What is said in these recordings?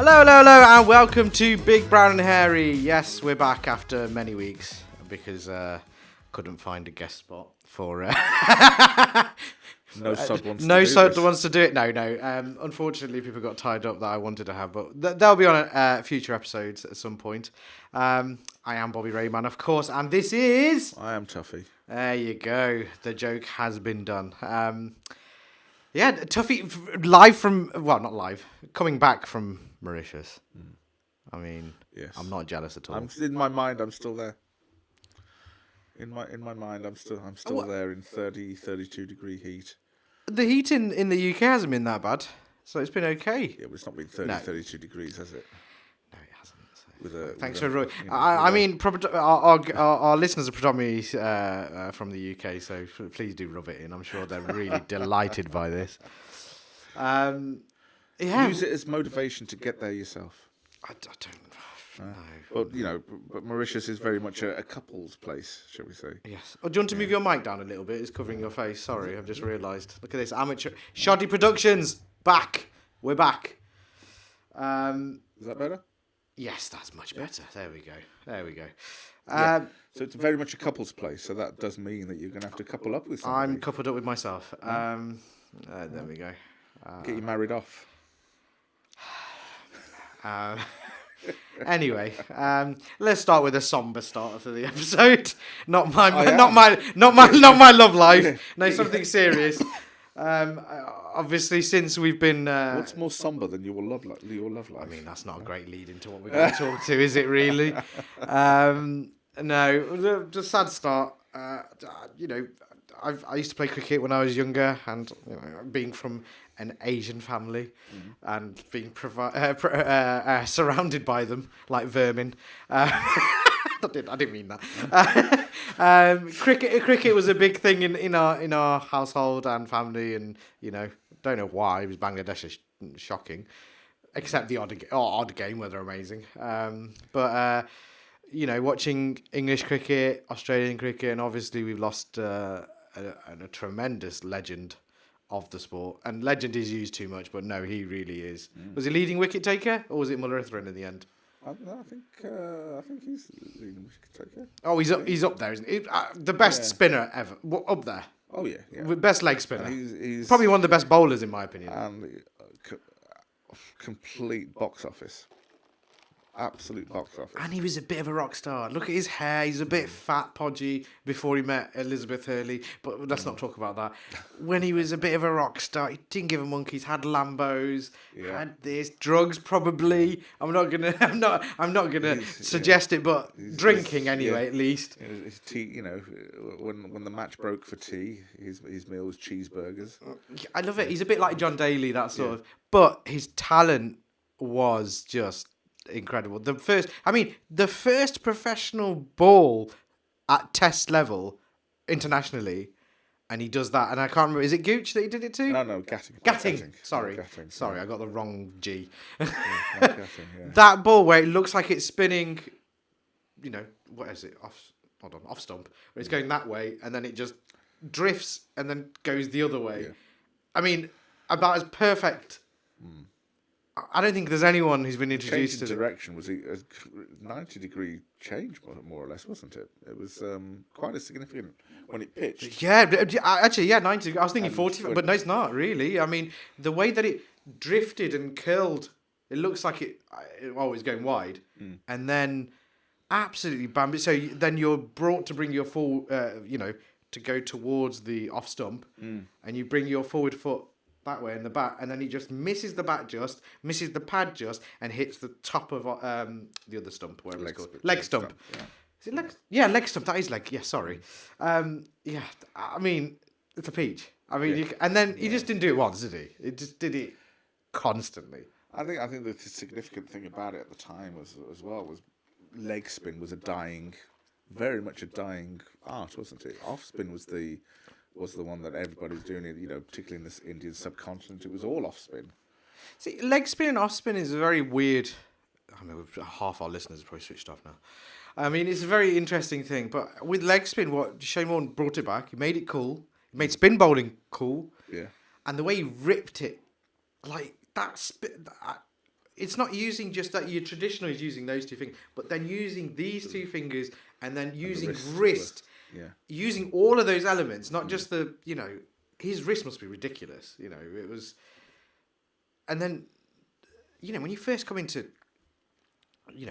Hello, and welcome to Big Brown and Hairy. Yes, we're back after many weeks because couldn't find a guest spot for. No sub wants to do it. No. Unfortunately, people got tied up that I wanted to have, but they'll be on future episodes at some point. I am Bobby Rayman, of course, and this is. I am Tuffy. There you go. The joke has been done. Yeah, Tuffy, live from, well, not live, coming back from Mauritius. I mean, yes. I'm not jealous at all. In my mind, I'm still there. In my mind, I'm still there in 32 degree heat. The heat in the UK hasn't been that bad, so it's been okay. Yeah, but it's not been 32 degrees, has it? No, it hasn't. Thanks for I mean, our listeners are predominantly from the UK, so please do rub it in. I'm sure they're really delighted by this. Use it as motivation to get there yourself. I don't know. But Mauritius is very much a couple's place, shall we say? Yes. Oh, do you want to move your mic down a little bit? It's covering your face. Sorry, I've just realised. Look at this. Amateur Shoddy Productions back. We're back. Is that better? Yes, that's much better. There we go. So it's very much a couple's place. So that does mean that you're going to have to couple up with somebody. I'm coupled up with myself. There we go. Get you married off. Anyway, let's start with a somber start for the episode. Not my love life. No, something serious. Obviously, since we've been, what's more somber than your love life? I mean, that's not a great lead into what we're going to talk to, is it? Really? No, just sad start. I used to play cricket when I was younger, and being from an Asian family and being surrounded by them like vermin. I didn't mean that. Cricket was a big thing in our household and family, and don't know why. It was Bangladesh, shocking, except the odd game where they're amazing. But watching English cricket, Australian cricket, and obviously we've lost a tremendous legend of the sport. And legend is used too much, but no, he really is. Was he leading wicket taker, or was it Mullaratharan in the end? I think he's leading wicket taker. Oh, he's up there, isn't he? The best spinner ever. Up there. Oh, yeah. Best leg spinner. He's probably one of the best bowlers, in my opinion. And complete box office. Absolute box office. And he was a bit of a rock star. Look at his hair. He's a bit fat, podgy before he met Elizabeth Hurley. But let's not talk about that. When he was a bit of a rock star, he didn't give a monkeys. Had Lambos. Had this drugs probably. I'm not gonna suggest it, but drinking anyway, at least. His tea, when the match broke for tea, his meal was cheeseburgers. I love it. He's a bit like John Daly, that sort of. But his talent was just incredible. The first professional ball at test level internationally, and he does that. And I can't remember. Is it Gooch that he did it to? No, Gatting. Sorry, I got the wrong G. Gatting, yeah. That ball where it looks like it's spinning. What is it? Off stump. Where it's going that way, and then it just drifts and then goes the other way. Yeah. I mean, about as perfect. I don't think there's anyone who's been introduced to direction. Was a 90-degree change, more or less, wasn't it? It was quite a significant when it pitched. Yeah, actually, 90. I was thinking 40, but no, it's not really. I mean, the way that it drifted and curled, it looks like it was going wide, and then absolutely bam. So then you're brought to bring your full, to go towards the off stump, and you bring your forward foot that way in the bat, and then he just misses the bat misses the pad and hits the top of the other stump, whatever it's called. Leg stump. Yeah. Is it leg? Yeah, leg stump. That is leg. Yeah, sorry. I mean, it's a peach. I mean, and then he just didn't do it once, did he? He just did it constantly. I think the significant thing about it at the time was leg spin was very much a dying art, wasn't it? Off spin was the one that everybody was doing, particularly in this Indian subcontinent. It was all off spin. See, leg spin and off spin is a very weird. I mean, half our listeners are probably switched off now. I mean, it's a very interesting thing. But with leg spin, what Shane Warne brought it back. He made it cool. He made spin bowling cool. Yeah. And the way he ripped it, like that spin, it's not using just that your traditional is using those two fingers, but then using these two fingers and then using wrist. Using all of those elements, not just the, his wrist must be ridiculous. It was, and then, when you first come into,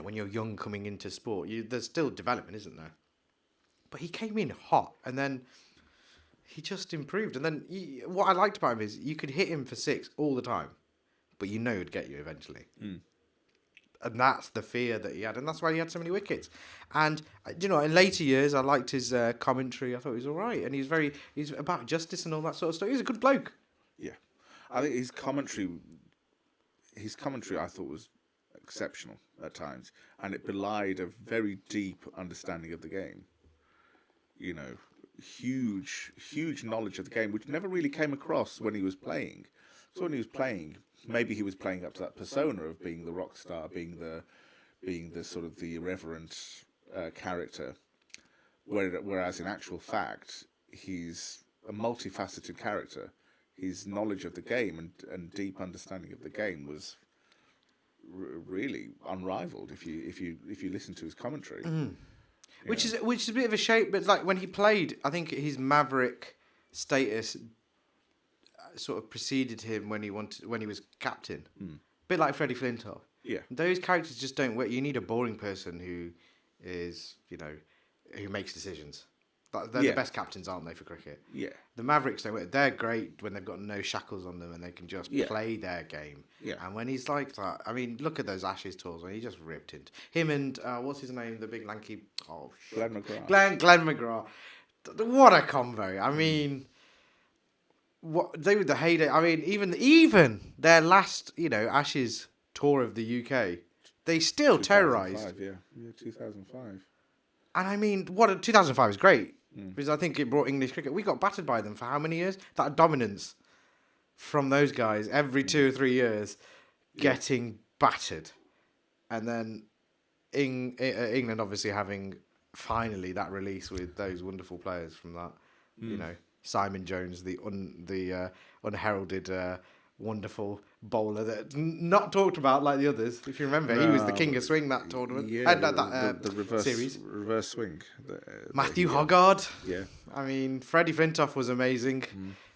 when you're young coming into sport, there's still development, isn't there? But he came in hot, and then he just improved. And then what I liked about him is you could hit him for 6 all the time, but it'd get you eventually. And that's the fear that he had, and that's why he had so many wickets. And in later years, I liked his commentary. I thought he was all right, and he's about justice and all that sort of stuff. He's a good bloke. Yeah, I think his commentary I thought was exceptional at times, and it belied a very deep understanding of the game. Huge knowledge of the game, which never really came across when he was playing. So when he was playing, maybe he was playing up to that persona of being the rock star, being the sort of the irreverent character, whereas in actual fact, he's a multifaceted character. His knowledge of the game and deep understanding of the game was really unrivaled. If you listen to his commentary, which is a bit of a shame. But like when he played, I think his maverick status sort of preceded him when he was captain. A bit like Freddie Flintoff. Yeah, those characters just don't work. You need a boring person who is who makes decisions. They're the best captains, aren't they, for cricket? Yeah. The Mavericks, they're great when they've got no shackles on them and they can just play their game. Yeah. And when he's like that, I mean, look at those Ashes tours when he just ripped into him and what's his name, the big lanky, Glenn McGrath. Glenn McGrath. What a combo! I mean, what they were the heyday. I mean, even their last Ashes tour of the UK, they still terrorised. Yeah, 2005. And I mean, 2005 was great. Because I think it brought English cricket. We got battered by them for how many years? That dominance from those guys every 2 or 3 years, getting battered. And then England obviously having finally that release with those wonderful players from that. Simon Jones, the unheralded wonderful bowler that not talked about like the others. If you remember, he was the king of swing that tournament. Yeah, the reverse series. Reverse swing. Matthew Hoggard. Yeah. I mean, Freddie Flintoff was amazing.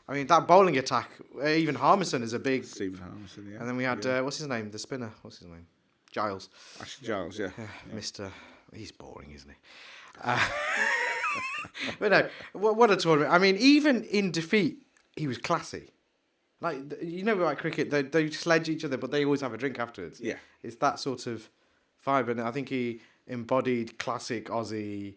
I mean, that bowling attack. Even Harmison is a big. Stephen Harmison. Yeah. And then we had what's his name? The spinner. What's his name? Giles. Ashley Giles. Yeah. Mr. He's boring, isn't he? But no, what a tournament. I mean, even in defeat, he was classy. Like, like cricket, they sledge each other, but they always have a drink afterwards. Yeah. It's that sort of vibe, and I think he embodied classic Aussie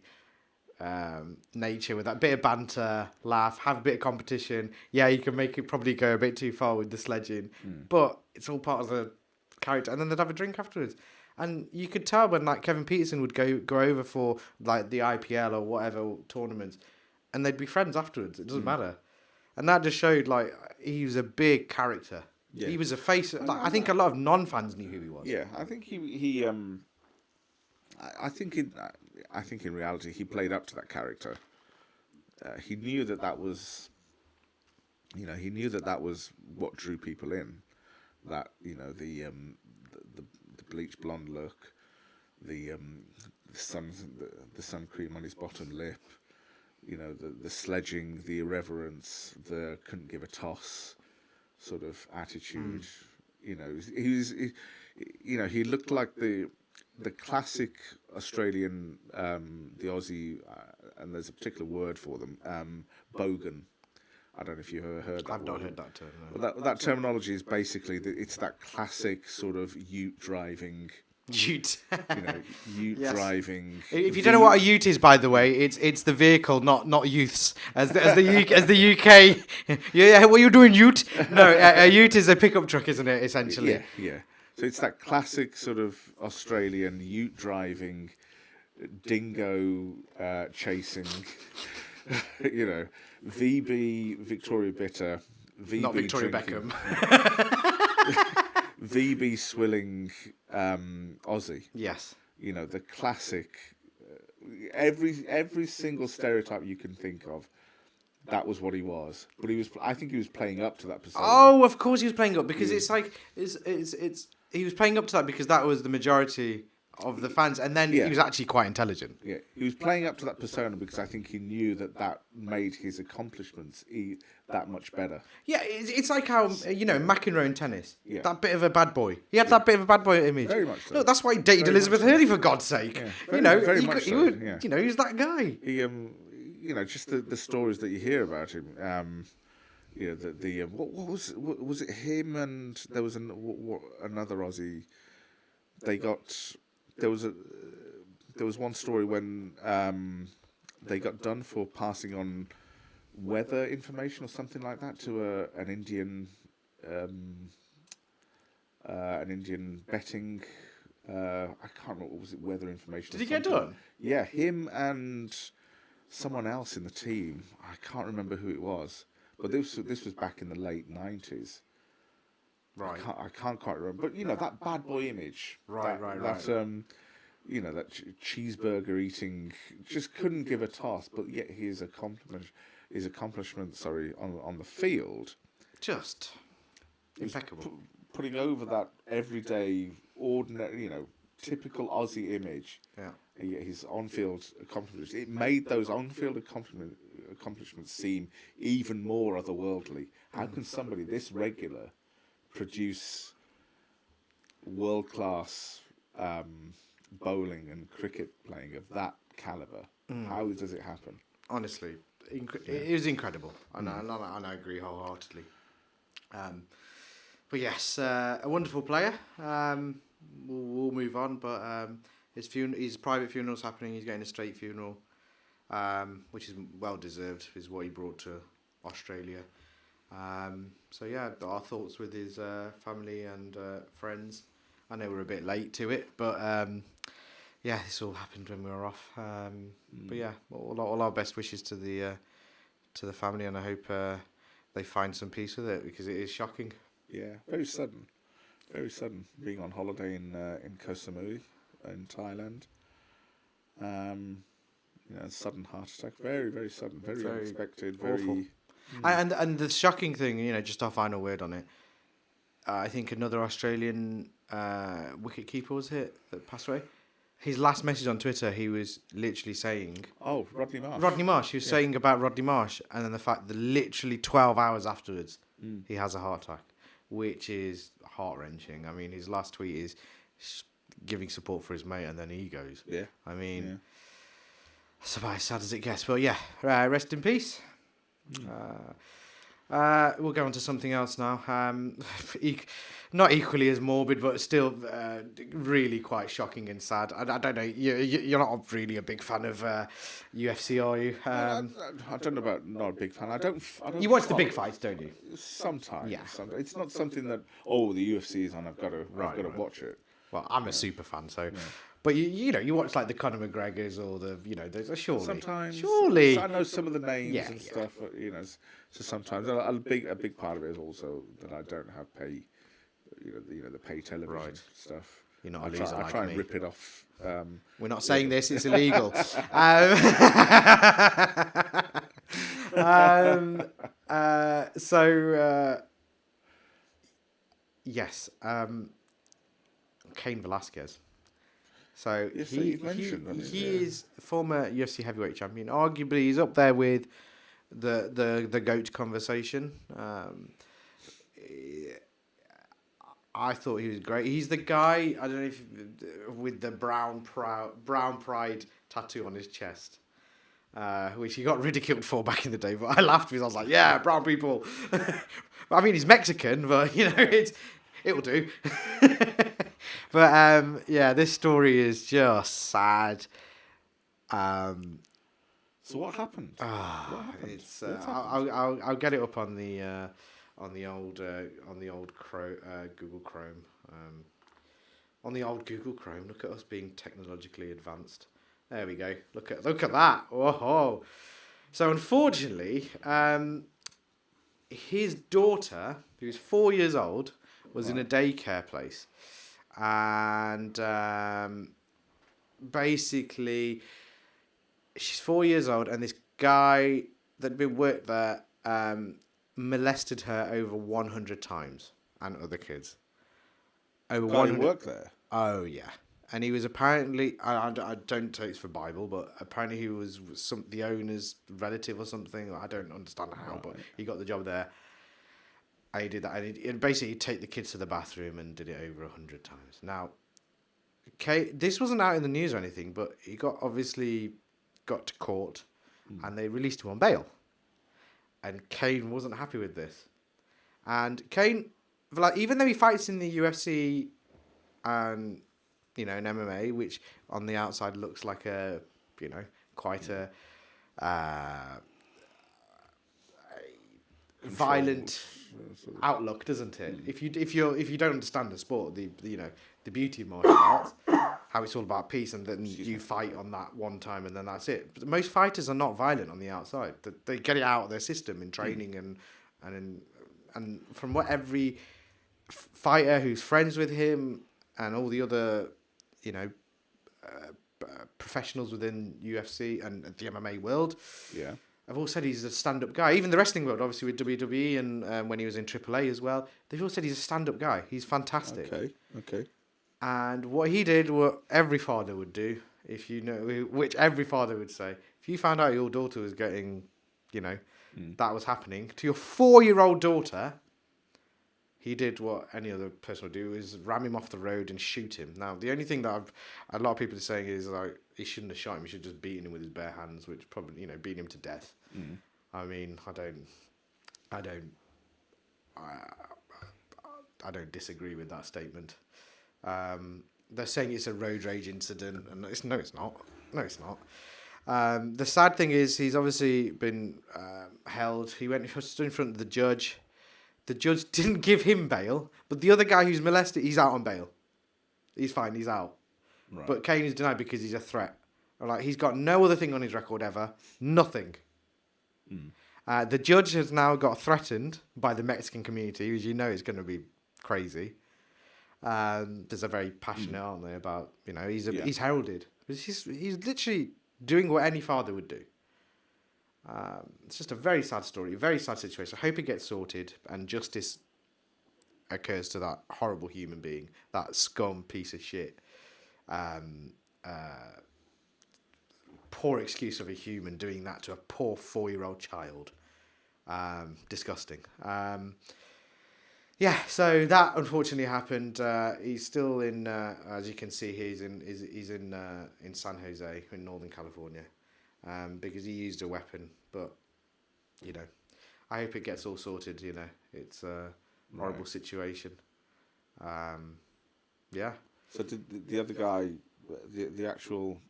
nature with that bit of banter, laugh, have a bit of competition. Yeah, you can make it probably go a bit too far with the sledging, but it's all part of the character. And then they'd have a drink afterwards. And you could tell when like Kevin Peterson would go over for like the IPL or whatever tournaments, and they'd be friends afterwards. It doesn't matter. And that just showed, like, he was a big character. Yeah. He was a face. I think a lot of non-fans knew who he was. Yeah, I think I think in reality he played up to that character. He knew that was, he knew that was what drew people in. That the bleach blonde look, the sun cream on his bottom lip. The sledging, the irreverence, the couldn't give a toss sort of attitude. He looked like the classic Australian, the Aussie, and there's a particular word for them, bogan. I don't know if you've ever heard that. I've not heard that term. No. Well, that terminology is basically it's that classic sort of ute driving. Ute. Yes. Driving. If you don't know what a ute is, by the way, it's the vehicle, not youths. As the UK. Yeah, what are you doing, ute? No, a ute is a pickup truck, isn't it? Essentially. Yeah. So it's that classic sort of Australian ute driving, dingo chasing. VB Victoria Bitter. VB not Victoria drinking. Beckham. VB swilling Aussie. Yes. The classic. Every single stereotype you can think of, that was what he was. But I think he was playing up to that persona. Oh, of course he was playing up, because it's like it's he was playing up to that because that was the majority of the fans, and then he was actually quite intelligent. Yeah, he was playing up to that persona because I think he knew that made his accomplishments that much better. Yeah, it's like how, McEnroe in tennis. Yeah. That bit of a bad boy. He had that bit of a bad boy image. Very much so. Look, that's why he dated Elizabeth Hurley, for God's sake. Yeah. Very much so. He was that guy. He, just the stories that you hear about him. What was it him and there was another Aussie. There was one story when they got done for passing on weather information or something like that to an Indian betting. I can't remember, what was it, weather information? Did he get done? Yeah, him and someone else in the team. I can't remember who it was, but this was back in the late 90s. Right. I can't quite remember, but that bad boy image. Right. That cheeseburger eating just couldn't give a toss, but yet his accomplishments, on the field, just impeccable. Putting over that everyday, ordinary, typical Aussie image. Yeah. And yet his on-field accomplishments, it made those on-field accomplishments seem even more otherworldly. How can somebody this regular produce world-class bowling and cricket playing of that caliber? How does it happen? Honestly, it was incredible, and I agree wholeheartedly. But yes, a wonderful player. We'll move on, but his private funeral's happening. He's getting a state funeral, which is well deserved. Is what he brought to Australia. So yeah, our thoughts with his family and friends. I know we're a bit late to it, but this all happened when we were off. But yeah, all our best wishes to the family, and I hope they find some peace with it, because it is shocking. Yeah, very sudden, being on holiday in Koh Samui in Thailand. Sudden heart attack, very, very sudden, very unexpected, awful. And the shocking thing, just our final word on it. I think another Australian wicket keeper was hit that passed away. His last message on Twitter, he was literally saying, "Oh, Rodney Marsh." Rodney Marsh. He was saying about Rodney Marsh, and then the fact that literally 12 hours afterwards, he has a heart attack, which is heart-wrenching. I mean, his last tweet is giving support for his mate, and then he goes. Yeah. I mean, it's about as sad as it gets. But yeah, rest in peace. We'll go on to something else now. Not equally as morbid, but still really quite shocking and sad. I don't know. You're not really a big fan of UFC, are you? I don't know about not a big fan. I don't. You watch the big fights, don't you? Sometimes. Yeah. Sometimes. It's not something that the UFC is on. I've got to watch it. Well, I'm a super fan, so. Yeah. But you watch like the Conor McGregors or there's surely. Sometimes. Surely. I know some of the names and stuff. So sometimes a big part of it is also that I don't have pay. The pay television stuff. You're not a loser like me. I try and rip it off. We're not saying this; it's illegal. Yes. Cain Valesquez. So he is former UFC Heavyweight champion. Arguably, he's up there with the GOAT conversation. I thought he was great. He's the guy, I don't know if with the brown pride tattoo on his chest, which he got ridiculed for back in the day. But I laughed because I was like, "Yeah, brown people." I mean, he's Mexican, but it'll do. But this story is just sad. So what happened? It's I'll get it up on the old Google Chrome. On the old Google Chrome. Look at us being technologically advanced. There we go. Look at that. Whoa. So unfortunately, his daughter, who's 4 years old, was in a daycare place. And basically, she's 4 years old, and this guy that had been worked there molested her over 100 times, and other kids. over Guy 100. who worked there. Oh yeah, and he was apparently I don't take this for Bible, but apparently he was the owner's relative or something. I don't understand how, but he got the job there. And he did that, and he'd basically take the kids to the bathroom and did it over 100 times. Now, this wasn't out in the news or anything, but he obviously got to court, and they released him on bail. And Cain wasn't happy with this, and Cain, like, even though he fights in the UFC and, you know, in MMA, which on the outside looks like a, you know, quite a violent outlook, doesn't it? If you don't understand the sport, the beauty of martial arts, how it's all about peace, and then you fight on that one time and then that's it. But most fighters are not violent on the outside. They get it out of their system in training and from what every fighter who's friends with him and all the other, you know, professionals within UFC and the MMA world, I've all said he's a stand-up guy. Even the wrestling world, obviously with WWE and when he was in AAA as well, they've all said he's a stand-up guy. He's fantastic. Okay. And what he did, what every father would do, if you know, which every father would say, if you found out your daughter was getting, you know, that was happening to your 4-year-old daughter, he did what any other person would do, is ram him off the road and shoot him. Now, the only thing that a lot of people are saying is, like, he shouldn't have shot him. He should have just beaten him with his bare hands, which probably, you know, beat him to death. I mean, I don't disagree with that statement. They're saying it's a road rage incident, and it's not. No, it's not. The sad thing is, he's obviously been held. He stood in front of the judge. The judge didn't give him bail, but the other guy who's molested, he's out on bail. He's fine, he's out. Right. But Cain is denied because he's a threat. Like, he's got no other thing on his record ever. Nothing. The judge has now got threatened by the Mexican community, as you know is going to be crazy. There's a very passionate, aren't they, about, you know, he's heralded. He's literally doing what any father would do. It's just a very sad story, a very sad situation. I hope it gets sorted and justice occurs to that horrible human being, that scum piece of shit. Poor excuse of a human doing that to a poor 4-year-old child. Disgusting. So that unfortunately happened. He's still in, as you can see, he's in San Jose in Northern California. Because he used a weapon, but, you know, I hope it gets all sorted. You know, it's a horrible situation. So did the other guy, the actual,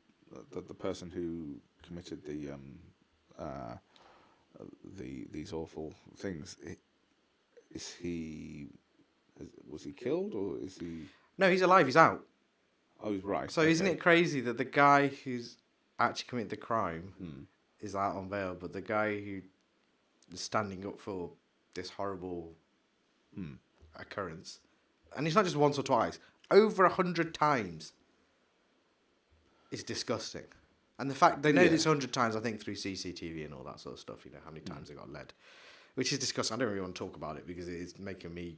the person who committed these awful things, was he killed, or is he? No, he's alive. He's out. Oh, he's right. So isn't it crazy that the guy who's actually committed the crime is out on bail, but the guy who is standing up for this horrible occurrence, and it's not just once or twice, over 100 times, is disgusting. And the fact they know this 100 times, I think, through CCTV and all that sort of stuff, you know, how many times they got led, which is disgusting. I don't really want to talk about it because it is making me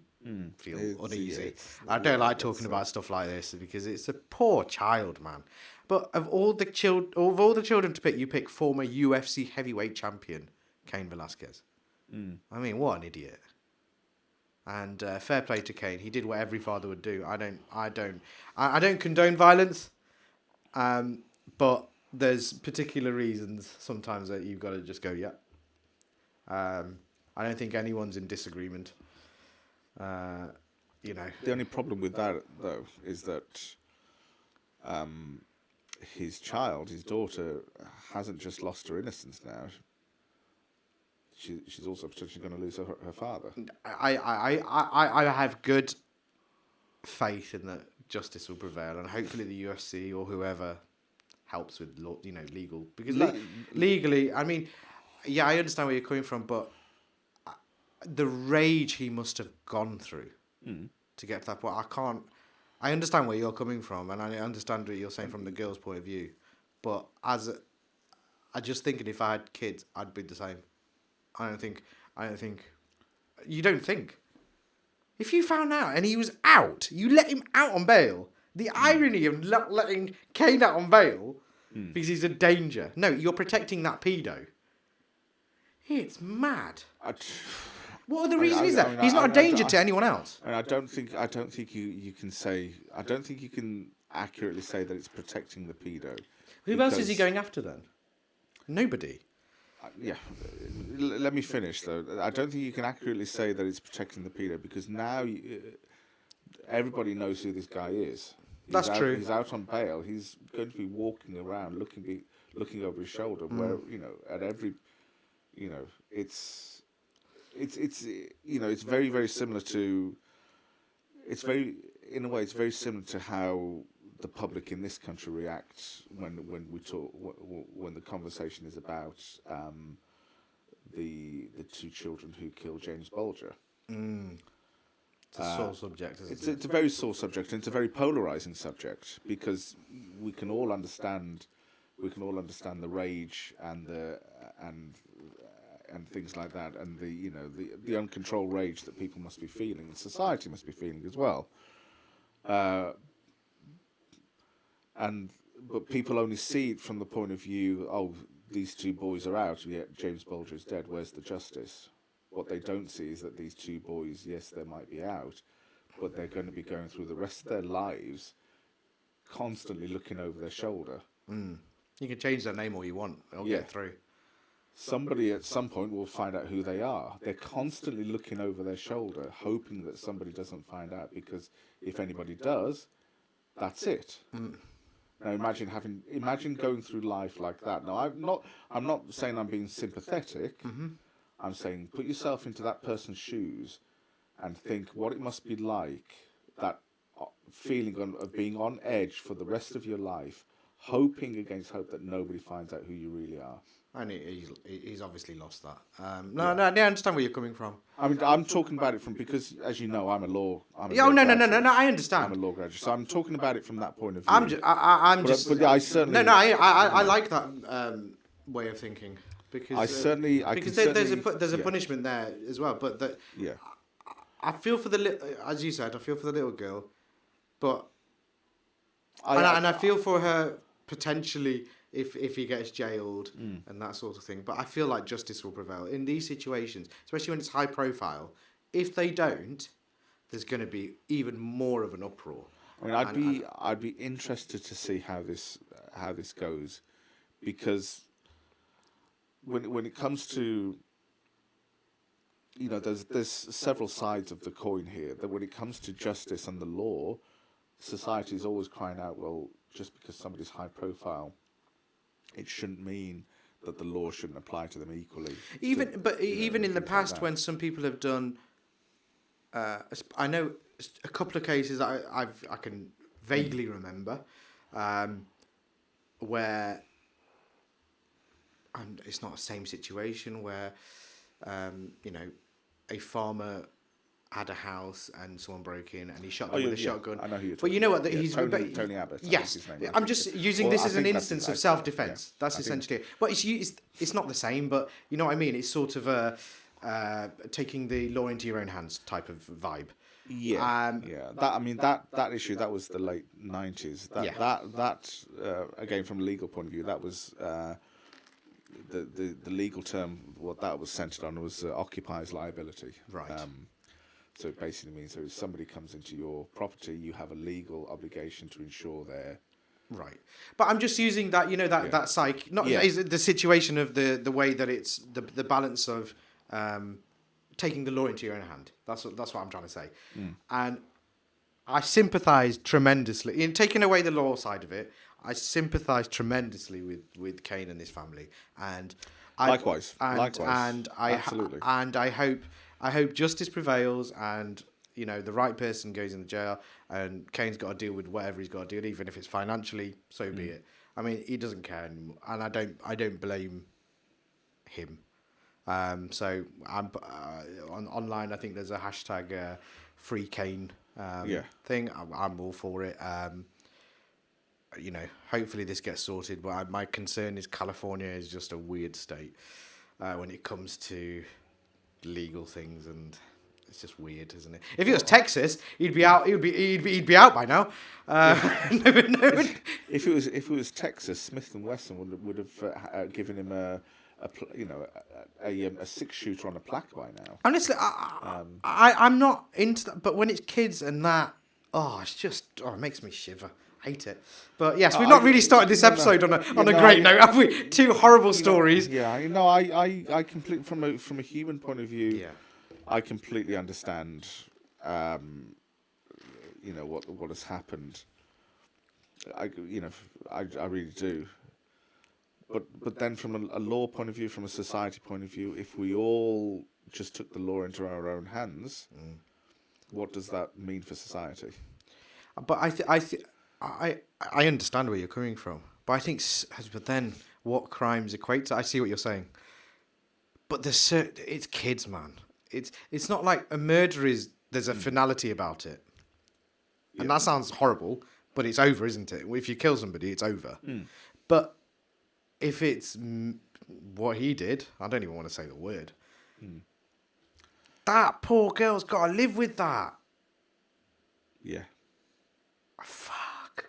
feel uneasy. I don't like talking about stuff like this because it's a poor child, man. But of all the children to pick, you pick former UFC Heavyweight champion Cain Valesquez. I mean, what an idiot. And fair play to Cain. He did what every father would do. I don't condone violence, but there's particular reasons sometimes that you've got to just go, I don't think anyone's in disagreement. You know. The only problem with that, though, is that his daughter, hasn't just lost her innocence now. She's also potentially going to lose her father. I have good faith in that justice will prevail, and hopefully the UFC or whoever helps with law, you know, legal, because legally, I mean, yeah, I understand where you're coming from, but the rage he must have gone through to get to that point, I understand where you're coming from, and I understand what you're saying from the girl's point of view, but I just think if I had kids, I'd be the same. I don't think. You don't think. If you found out and he was out, you let him out on bail. The irony of letting Cain out on bail because he's a danger. No, you're protecting that pedo. It's mad. What other reason is that? He's not a danger to anyone else. I don't think you can say. I don't think you can accurately say that it's protecting the pedo. Who else is he going after then? Nobody. Yeah, let me finish though. I don't think you can accurately say that it's protecting the pedo because now everybody knows who this guy is. That's true. He's out on bail. He's going to be walking around looking over his shoulder. Where at every, it's very very similar to. In a way, it's very similar to how the public in this country reacts when the conversation is about the two children who killed James Bulger. It's a sore subject, isn't it? It's a very sore subject, and it's a very polarizing subject because we can all understand the rage and things like that, and the uncontrolled rage that people must be feeling, and society must be feeling as well. But people only see it from the point of view, oh, these two boys are out, yet James Bulger is dead, where's the justice? What they don't see is that these two boys, yes, they might be out, but they're going to be going through the rest of their lives constantly looking over their shoulder. You can change their name all you want. They'll get through. Somebody at some point will find out who they are. They're constantly looking over their shoulder, hoping that somebody doesn't find out, because if anybody does, that's it. Now imagine going through life like that. Now I'm not saying I'm being sympathetic. I'm saying put yourself into that person's shoes and think what it must be like, that feeling of being on edge for the rest of your life, hoping against hope that nobody finds out who you really are. And he's obviously lost that. No, I understand where you're coming from. I mean, I'm talking about it because, as you know, I'm a law. No, I understand. I'm a law graduate, so I'm talking about it from that point of view. I certainly. I like that way of thinking because there's a punishment there as well. But I feel for as you said, I feel for the little girl, but I feel for her potentially. If he gets jailed and that sort of thing. But I feel like justice will prevail. In these situations, especially when it's high profile, if they don't, there's going to be even more of an uproar. I mean, I'd be interested to see how this goes, because when it comes to, there's several sides of the coin here. That when it comes to justice and the law, society is always crying out, well, just because somebody's high profile, it shouldn't mean that the law shouldn't apply to them equally. Even in the past, like when some people have done, I know a couple of cases I can vaguely remember, where, and it's not the same situation where, a farmer had a house and someone broke in and he shot them with a shotgun. I know who you're talking But you know about. what? He's Tony Abbott. Yes, I'm just using this as an instance of self-defense. Yeah, that's essentially it. But it's not the same. But you know what I mean? It's sort of taking the law into your own hands type of vibe. Yeah, That issue, that was the late 90s. That again, from a legal point of view, that was the legal term. What that was centered on was occupier's liability. Right. So it basically means that if somebody comes into your property, you have a legal obligation to ensure their... Right. But I'm just using that, that psych, not is the situation of the way that it's the balance of taking the law into your own hand. That's what I'm trying to say. And I sympathise tremendously. In taking away the law side of it, I sympathise tremendously with Cain and his family. And Likewise. Absolutely. And I hope justice prevails and, the right person goes in the jail and Cain's got to deal with whatever he's got to deal, even if it's financially, so be it. I mean, he doesn't care anymore, and I don't blame him. So I'm online. I think there's a hashtag free Cain thing. I'm all for it. Hopefully this gets sorted. But my concern is California is just a weird state when it comes to legal things, and It's just weird, isn't it? If it was Texas, he'd be out. He'd be out by now. No. If it was Texas, Smith and Wesson would have given him a 6-shooter on a plaque by now. Honestly, I'm not into that. But when it's kids and that, it makes me shiver. Hate it. But yes, we've not really started this episode on a great note, have we? Two horrible stories. I completely from a human point of view. Yeah. I completely understand. What has happened. I really do. But then from a law point of view, from a society point of view, if we all just took the law into our own hands, what does that mean for society? But I understand where you're coming from. But then what crimes equate to? I see what you're saying. But it's kids, man. It's not like a murder is. There's a finality about it, and that sounds horrible. But it's over, isn't it? If you kill somebody, it's over. But if it's what he did, I don't even want to say the word. That poor girl's got to live with that. Yeah. Fuck.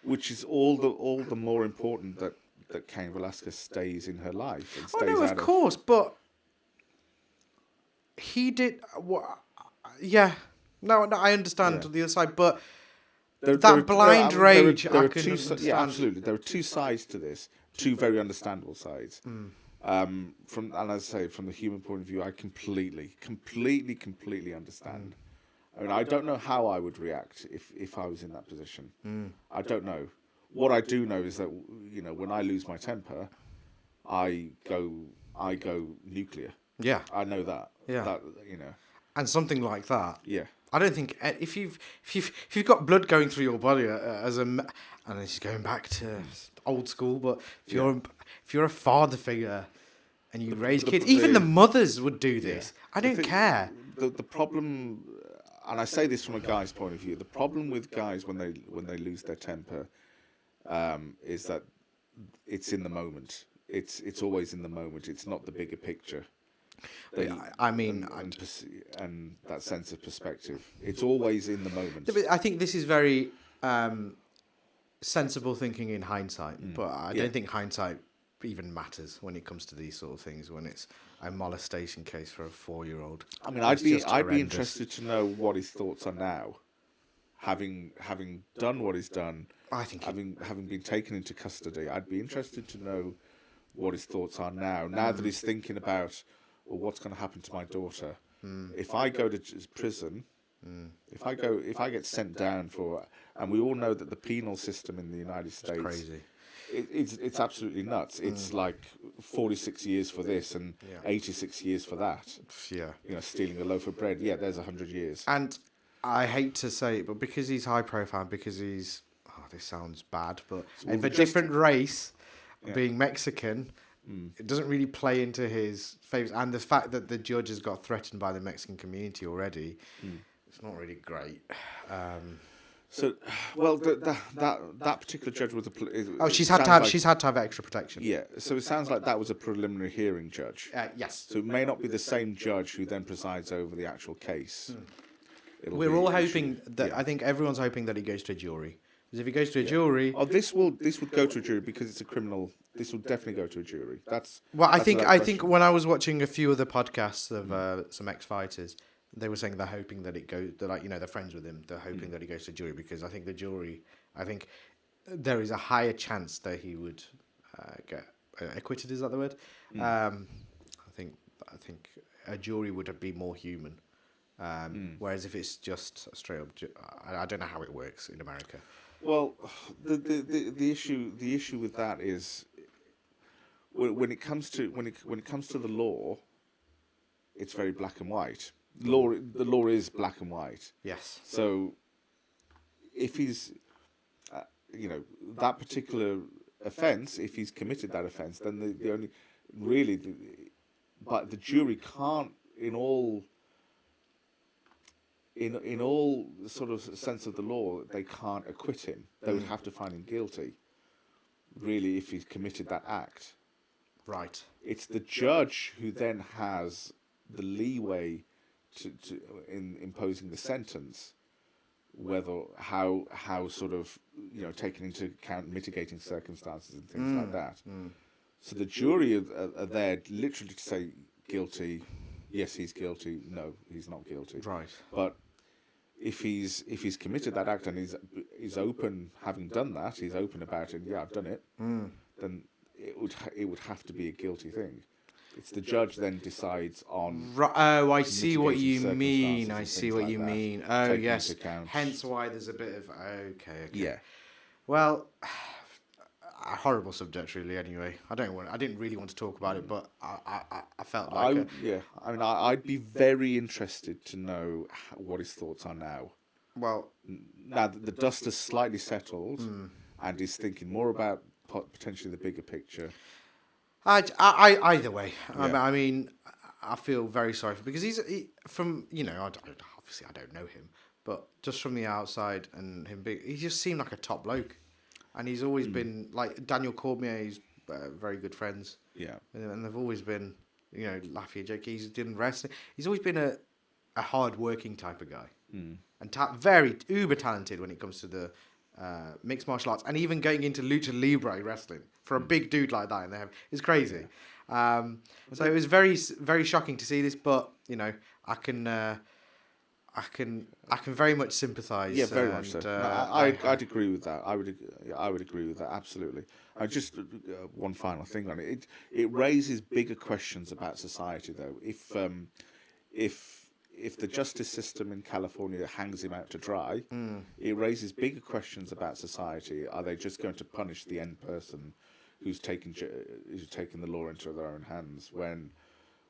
Which is all the more important that Cain Valesquez stays in her life and stays of course, but he did what? Yeah. No, I understand the other side, but blind rage. I can understand. Yeah, absolutely. There are two sides to this, two very understandable sides. And as I say, from the human point of view, I completely understand. I mean, I don't know how I would react if I was in that position. I don't know. What I do know is that when I lose my temper, I go nuclear. Yeah, I know that. Yeah, and something like that. Yeah. I don't think if you've got blood going through your body and this is going back to old school, but if you're a father figure and you raise kids, even the mothers would do this. Yeah. I don't care. The problem, and I say this from a guy's point of view, the problem with guys when they lose their temper is that it's in the moment. It's always in the moment. It's not the bigger picture. And that sense of perspective. It's always in the moment. I think this is very sensible thinking in hindsight, but I don't think hindsight even matters when it comes to these sort of things. When it's a molestation case for a 4-year-old. I mean, I'd be interested to know what his thoughts are now, having done what he's done. I think having been taken into custody, I'd be interested to know what his thoughts are now. Now that he's thinking about, well, what's going to happen to my daughter? If I go to prison, if I get sent down for, and we all know that the penal system in the United States, crazy. It's absolutely nuts. It's like 46 years for this and 86 years for that. Yeah. Stealing a loaf of bread. Yeah, there's 100 years. And I hate to say it, but because he's high profile, because he's, this sounds bad, but of a different race, being Mexican, it doesn't really play into his favours. And the fact that the judge has got threatened by the Mexican community already, it's not really great. That particular judge was she's had to have extra protection. Yeah, so it sounds like that was a preliminary hearing judge. Yes. So it may not be the same judge who then presides over the actual case. We're all hoping that. I think everyone's hoping that he goes to a jury. Because if he goes to a jury, this would go to a jury because it's a criminal. This would definitely go to a jury. I think when I was watching a few other podcasts of some ex-fighters, they were saying they're hoping that it goes. They're friends with him. They're hoping that he goes to jury because I think the jury. I think there is a higher chance that he would get acquitted. Is that the word? I think a jury would be more human. Whereas if it's just a straight up, I don't know how it works in America. Well, the issue with that is when it comes to the law, it's very black and white. The law is black and white. Yes. So if he's, that particular offence, if he's committed that offence, then the only really, but the jury can't in all sort of sense of the law, they can't acquit him. They would have to find him guilty, really, if he's committed that act. Right. It's the judge who then has the leeway in imposing the sentence, how sort of taking into account mitigating circumstances and things like that. So the jury are there literally to say guilty, yes, he's guilty, no, he's not guilty. Right. But if he's committed that act and he's open, having done that, he's open about it. Yeah, I've done it. Then it would have to be a guilty thing. It's the judge then decides on. Oh, I see what you mean. I and see things what like you that, mean. Oh, taking yes. into account. Hence why there's a bit of okay. Yeah. Well, a horrible subject, really. Anyway, I didn't really want to talk about it, but I felt like. I mean, I'd be very interested to know what his thoughts are now. Well, now that the dust has slightly settled, and he's thinking more about potentially the bigger picture. Either way, Yeah. I mean, I feel very sorry for because from obviously I don't know him, but just from the outside and him being, he just seemed like a top bloke, and he's always been like Daniel Cormier. He's very good friends. Yeah, and they've always been Laffy Jake. He's done wrestling. He's always been a hard working type of guy, and very uber talented when it comes to the mixed martial arts, and even going into lucha libre wrestling for a big dude like that. It's crazy. So it was very, very shocking to see this, but I can very much sympathise. Yeah, very much so. I'd agree with that. I would agree with that absolutely. Just one final thing on it. It raises bigger questions about society, though. If the justice system in California hangs him out to dry, it raises bigger questions about society. Are they just going to punish the end person who's taken the law into their own hands?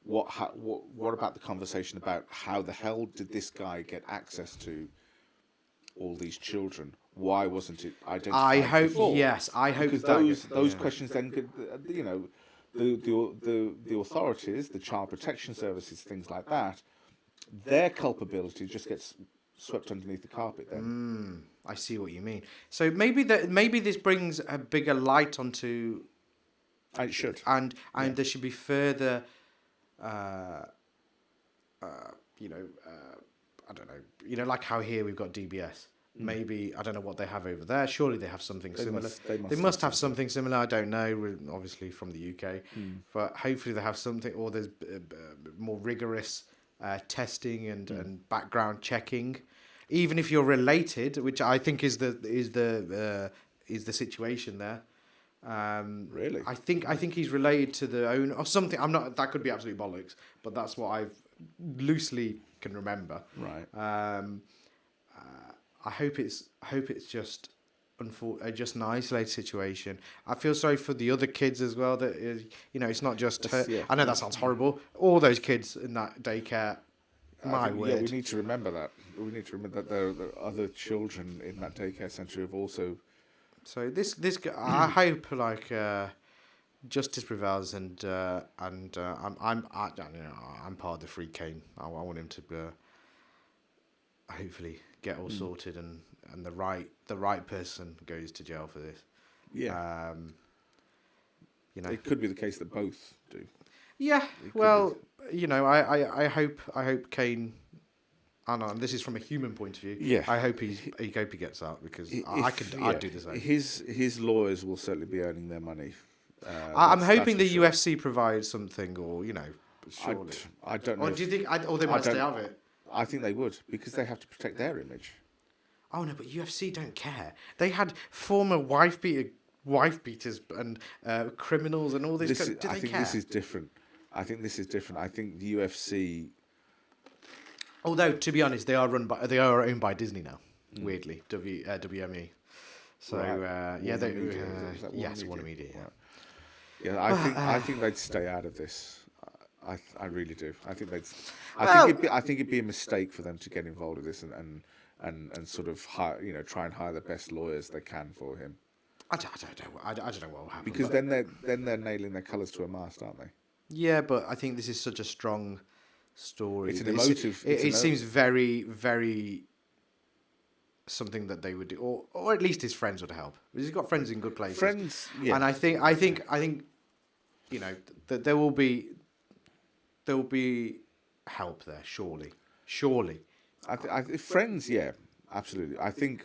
What about the conversation about how the hell did this guy get access to all these children? Why wasn't it identified before? I hope because those questions then could, the authorities, the child protection services, things like that, their culpability just gets swept underneath the carpet then. I see what you mean. So maybe this brings a bigger light onto. It should. And there should be further. I don't know. Like how here we've got DBS. Maybe I don't know what they have over there. Surely they have something similar. They must have something similar. I don't know. We're obviously from the UK, but hopefully they have something. Or there's more rigorous testing and background checking, even if you're related, which I think is the situation there. Really, I think he's related to the owner or something. I'm not. That could be absolute bollocks, but that's what I've loosely can remember. Right. I hope it's just just an isolated situation. I feel sorry for the other kids as well. That it's not just her. Yeah. I know that sounds horrible. All those kids in that daycare. My word. Yeah, we need to remember that. We need to remember that there are other children in that daycare centre who've also. So this I hope justice prevails and I'm part of the Free Cain. I want him to hopefully get all sorted and the right person goes to jail for this. Yeah. It could be the case that both do. Yeah. Well, I hope Cain. And this is from a human point of view. Yeah. I hope he gets out because I'd do the same. His lawyers will certainly be earning their money. I'm hoping the UFC provides something, or surely. I don't know. Or do you think? Or they might stay out of it. I think they would because they have to protect their image. Oh no, but UFC don't care. They had former wife beaters and criminals and all this. Do they care? I think this is different. I think the UFC. Although to be honest, they are owned by Disney now. Weirdly, WME. So right. Warner Media. Yeah, I think they'd stay out of this. I really do. I think it'd be a mistake for them to get involved with this and sort of try and hire the best lawyers they can for him. I don't know what will happen. Because then they're nailing their colours to a mast, aren't they? Yeah, but I think this is such a strong story. It's an emotive. It seems very, very something that they would do, or at least his friends would help. Because he's got friends in good places. Friends, yeah. And I think that there will be help there, surely. surely. Friends, yeah. Absolutely. I think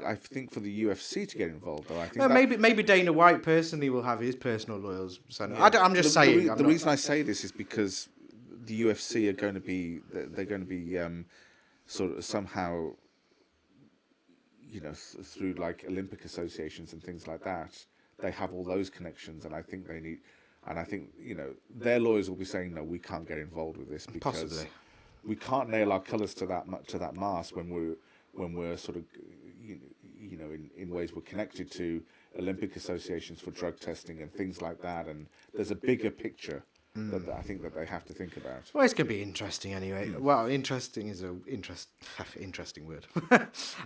for the UFC to get involved, though, I think maybe Dana White personally will have his personal lawyers. So yeah. I'm just saying. The reason I say this is because the UFC are going to be sort of somehow, through like Olympic associations and things like that, they have all those connections, and I think they need, and I think their lawyers will be saying no, we can't get involved with this because possibly we can't nail our colours to that mast when we're sort of, in ways we're connected to Olympic associations for drug testing and things like that. And there's a bigger picture that I think that they have to think about. Well, it's going to be interesting anyway. Well, interesting is an interesting word.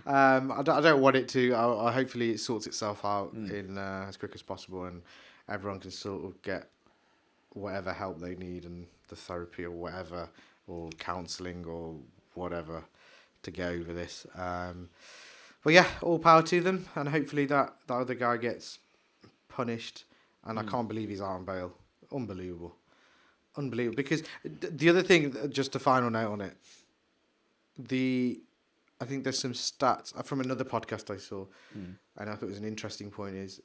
I don't want it to. Hopefully it sorts itself out in as quick as possible, and everyone can sort of get whatever help they need and the therapy or whatever, or counselling or whatever, to get over this. But yeah, all power to them, and hopefully that other guy gets punished. And I can't believe he's out on bail. Unbelievable. Because the other thing, just a final note on it, I think there's some stats from another podcast I saw, and I thought it was an interesting point, is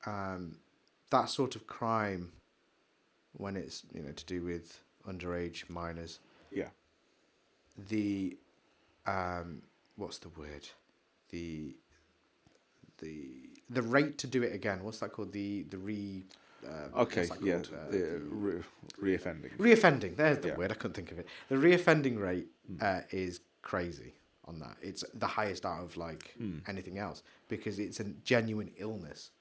that sort of crime, when it's to do with underage minors. Yeah. The what's the word? The rate to do it again. What's that called? The reoffending. Reoffending. There's the word. I couldn't think of it. The reoffending rate is crazy on that. It's the highest out of anything else, because it's a genuine illness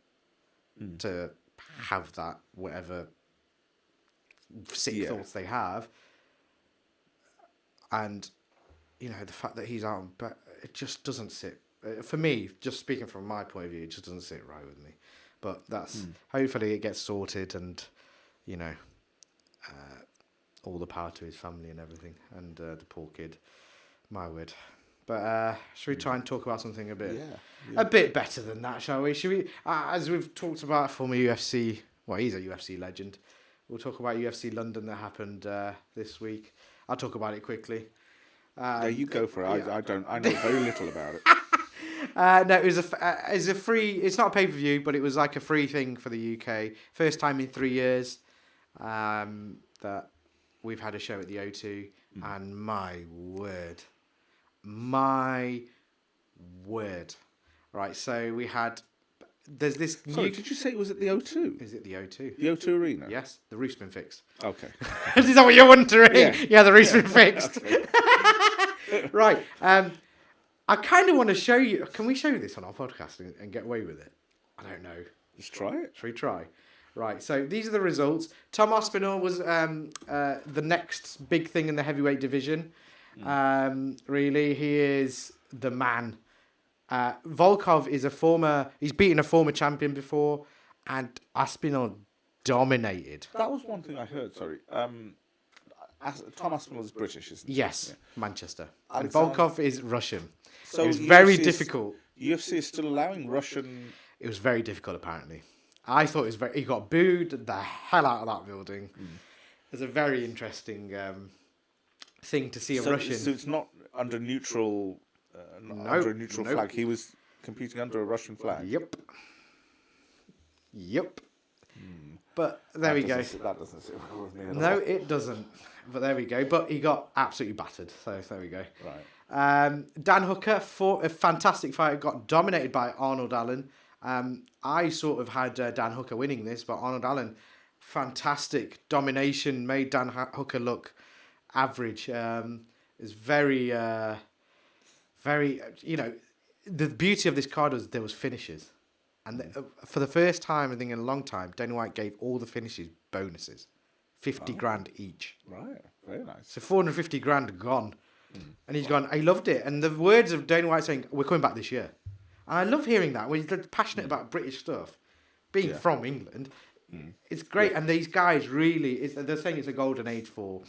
to have that, whatever sick thoughts they have. And the fact that he's out, but it just doesn't sit. For me, just speaking from my point of view, it just doesn't sit right with me. But that's hopefully it gets sorted, and all the power to his family and everything, and the poor kid. My word. But should we try and talk about something a bit better than that, shall we? Should we? As we've talked about, former UFC. Well, he's a UFC legend. We'll talk about UFC London that happened this week. I'll talk about it quickly. Yeah, you go for it. Yeah. I know very little about it. No, it was a free. It's not a pay-per-view, but it was like a free thing for the UK. First time in 3 years that we've had a show at the O2, and my word. Right, so we had. There's this. Sorry, did you say it was at the O2? Is it the O2? The O2 Arena? Yes, the roof's been fixed. Okay. Is that what you're wondering? Yeah, the roof's been fixed. Right. I kind of want to show you. Can we show this on our podcast and get away with it? I don't know. Just try it. Should we try? Right. So these are the results. Tom Aspinall was the next big thing in the heavyweight division. Really, he is the man. Volkov is he's beaten a former champion before, and Aspinall dominated. That was one thing I heard, sorry. Tom Aspinall is British, isn't he? Yes, yeah. Manchester. And Volkov is Russian. So it was very difficult. UFC is still allowing Russian... It was very difficult, apparently. I thought it was he got booed the hell out of that building. It was a very interesting thing to see a Russian... So it's not under neutral... under a neutral flag. He was competing under a Russian flag. Yep. But there we go. That doesn't sit well with me at all. No, it doesn't. But there we go. But he got absolutely battered. So there we go. Right. Dan Hooker fought a fantastic fight. Got dominated by Arnold Allen. I sort of had Dan Hooker winning this, but Arnold Allen, fantastic domination, made Dan Hooker look average. Is very, very. The beauty of this card was there was finishes. And for the first time, I think in a long time, Dana White gave all the finishes bonuses. 50 grand each. Right, very nice. So 450 grand gone. And he's gone, I loved it. And the words of Dana White saying, we're coming back this year. And I love hearing that, when he's passionate about British stuff. Being from England, it's great. Yeah. And these guys really, they're saying it's a golden age for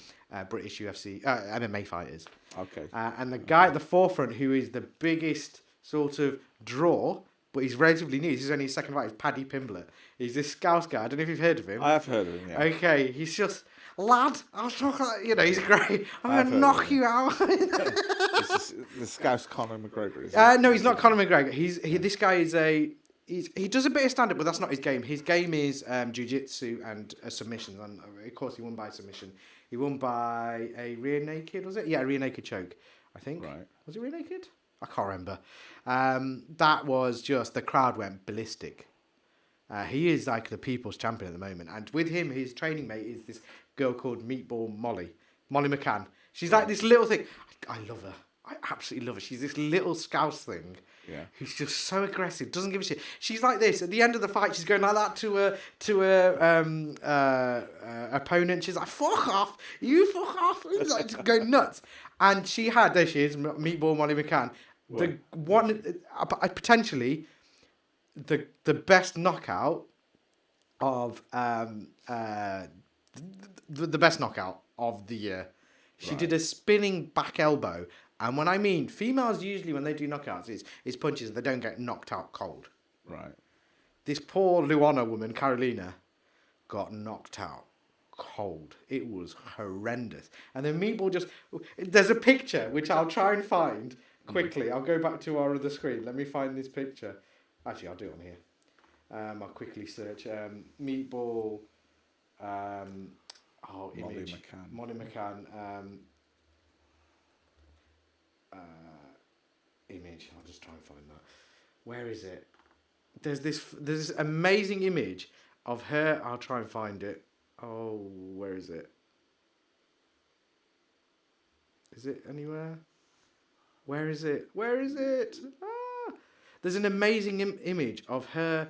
British UFC, MMA fighters. Okay. And the guy at the forefront, who is the biggest sort of draw... But he's relatively new. This is only his second fight. It's Paddy Pimblett. He's this Scouse guy. I don't know if you've heard of him. I have heard of him, yeah. Okay, he's just... lad, I'll talk like, he's great. I'm going to knock you out. The Scouse Conor McGregor, is No, he's not Conor McGregor. This guy is he does a bit of stand-up, but that's not his game. His game is jiu-jitsu and submissions. And of course, he won by submission. He won by a rear naked, was it? Yeah, a rear naked choke, I think. Right. Was it rear naked? I can't remember. That was just, the crowd went ballistic. He is like the people's champion at the moment. And with him, his training mate is this girl called Meatball Molly McCann. She's like this little thing. I love her. I absolutely love her. She's this little Scouse thing. Yeah. Who's just so aggressive, doesn't give a shit. She's like this. At the end of the fight, she's going like that to her opponent. She's like, "Fuck off, you fuck off!" Like just going nuts. And she had, there she is, Meatball Molly McCann. The one, potentially, the best knockout of the best knockout of the year. She did a spinning back elbow. And when I mean, females usually, when they do knockouts, it's punches, they don't get knocked out cold. Right. This poor Luana woman, Carolina, got knocked out cold. It was horrendous. And then Meatball just... There's a picture, which I'll try and find quickly. I'll go back to our other screen. Let me find this picture. Actually, I'll do it on here. I'll quickly search. Meatball... image. Molly McCann. Image. I'll just try and find that. Where is it? There's this amazing image of her. I'll try and find it. Oh, where is it? Is it anywhere? Where is it? Where is it? Ah! There's an amazing image of her,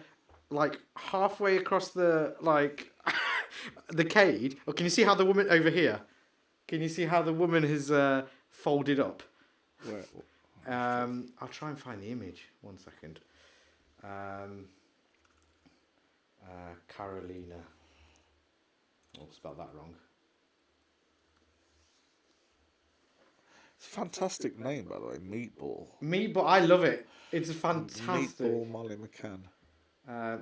like halfway across the the cage. Oh, can you see how the woman over here? Can you see how the woman has folded up? Where? I'll try and find the image. 1 second. Carolina. Oh, spelled that wrong. It's a fantastic name, by the way. Meatball. Meatball. I love it. It's fantastic. Meatball Molly McCann.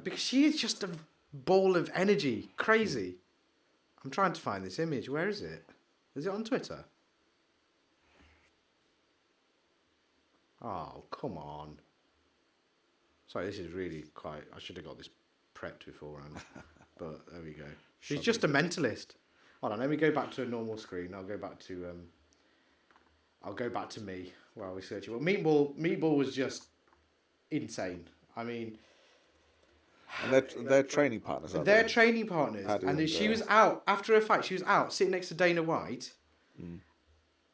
Because she is just a ball of energy. Crazy. I'm trying to find this image. Where is it? Is it on Twitter? Oh, come on. Sorry, this is really quite... I should have got this prepped beforehand. But there we go. She's just a mentalist. Hold on, let me go back to a normal screen. I'll go back to me while we search it. Well, Meatball was just insane. I mean... And they're training partners, aren't they're they? training partners. And she was out, after her fight, she was out, sitting next to Dana White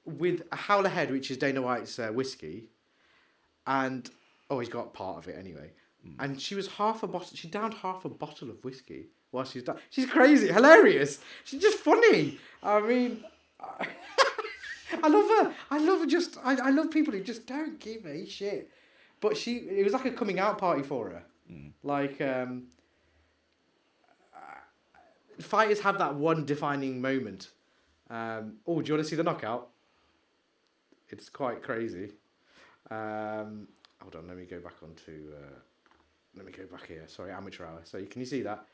with a Howler Head, which is Dana White's whiskey. And, he's got part of it anyway. And she was she downed half a bottle of whiskey while she's done. She's crazy, hilarious. She's just funny. I mean, I love her. I love people who just don't give a shit. But it was like a coming out party for her. Like, fighters have that one defining moment. Do you want to see the knockout? It's quite crazy. Hold on, let me go back onto... let me go back here. Sorry, amateur hour. So can you see that?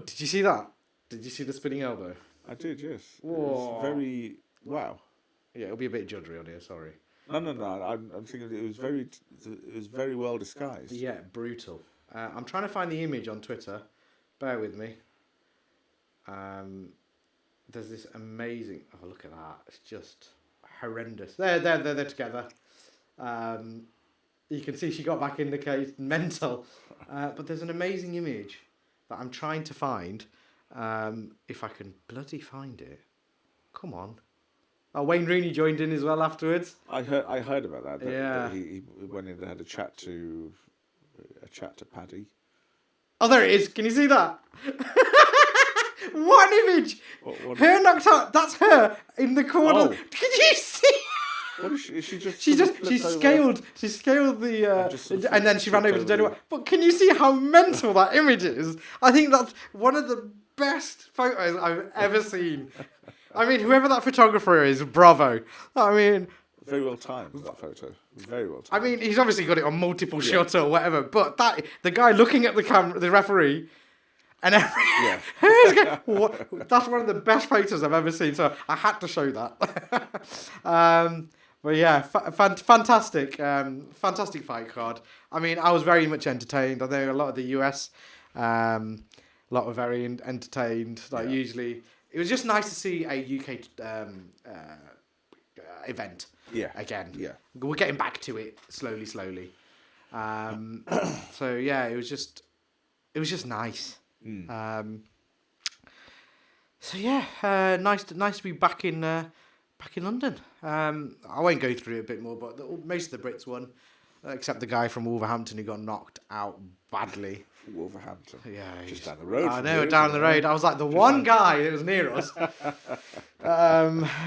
Did you see that? Did you see the spinning elbow? I did, yes. Whoa. It was very... Wow. Yeah, it'll be a bit juddery on here, sorry. No. I'm thinking it was very well disguised. Yeah, brutal. I'm trying to find the image on Twitter. Bear with me. There's this amazing... Oh, look at that. It's just horrendous. They're together. You can see she got back in the cage. Mental. But there's an amazing image that I'm trying to find. If I can bloody find it. Come on. Oh, Wayne Rooney joined in as well afterwards. I heard about that. Yeah. He went in and had a chat to Paddy. Oh, there it is. Can you see that? What an image! What her knocked out. That's her in the corner. Oh. Can you see? What is she? Is she just? She scaled the and then she ran over to Dana White. But can you see how mental that image is? I think that's one of the best photos I've ever seen. I mean, whoever that photographer is, bravo. I mean, very well timed, that photo. Very well timed. I mean, he's obviously got it on multiple shots or whatever. But the guy looking at the camera, the referee. And that's one of the best photos I've ever seen. So I had to show that. But yeah, fantastic, fantastic fight card. I mean, I was very much entertained. I know a lot of the US, a lot were very entertained. Like usually, it was just nice to see a UK event. Yeah. Again. Yeah. We're getting back to it slowly. So yeah, it was just nice. So yeah, nice to be back in London. I won't go through it a bit more, but most of the Brits won, except the guy from Wolverhampton who got knocked out badly. Wolverhampton. Yeah, just down the road. I know, down the road. I was like the one guy that was near us.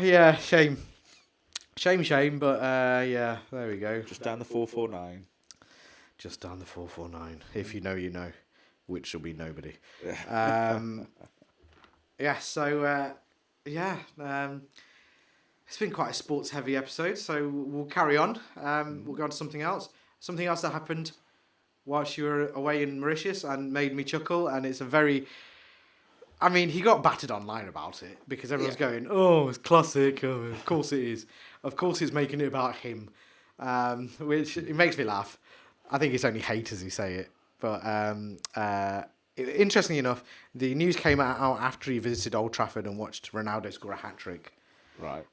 Yeah, shame, but yeah, there we go. Just down the 449. Just down the 449. If you know, you know, which will be nobody. Yeah. So yeah. It's been quite a sports-heavy episode, so we'll carry on. We'll go on to something else. Something else that happened whilst you were away in Mauritius and made me chuckle, and it's a very... I mean, he got battered online about it, because everyone's going, oh, it's classic, oh, of course it is. Of course he's making it about him, which it makes me laugh. I think it's only haters who say it. But interestingly enough, the news came out after he visited Old Trafford and watched Ronaldo score a hat-trick. Right.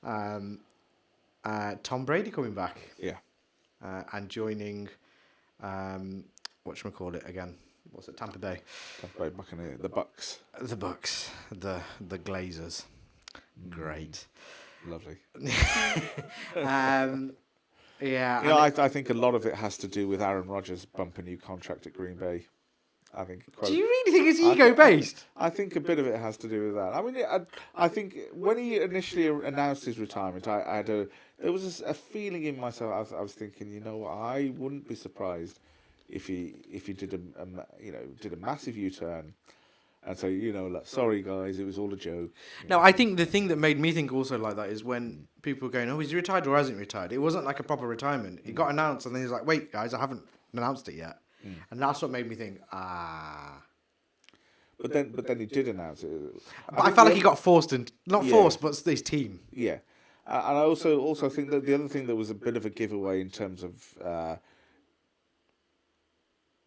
Tom Brady coming back. Yeah. And joining, whatchamacallit again? What's it? Tampa Bay. Tampa Bay Buccaneers. The Bucks. The Bucks. The Glazers. Great. Lovely. Yeah. You know, I think a lot of it has to do with Aaron Rodgers' bump a new contract at Green Bay. I think. Do you really think it's ego-based? I think a bit of it has to do with that. I mean, I think when he initially announced his retirement, there was a feeling in myself. I was thinking, you know, I wouldn't be surprised if he did a massive U-turn, and so, you know, like, sorry guys, it was all a joke. No, I think the thing that made me think also like that is when people were going, oh, is he retired or hasn't he retired? It wasn't like a proper retirement. It got announced, and then he's like, wait, guys, I haven't announced it yet. And that's what made me think, But then he did announce it. But I felt like he got forced, forced, but his team. Yeah. And I also think that the other thing that was a bit of a giveaway in terms of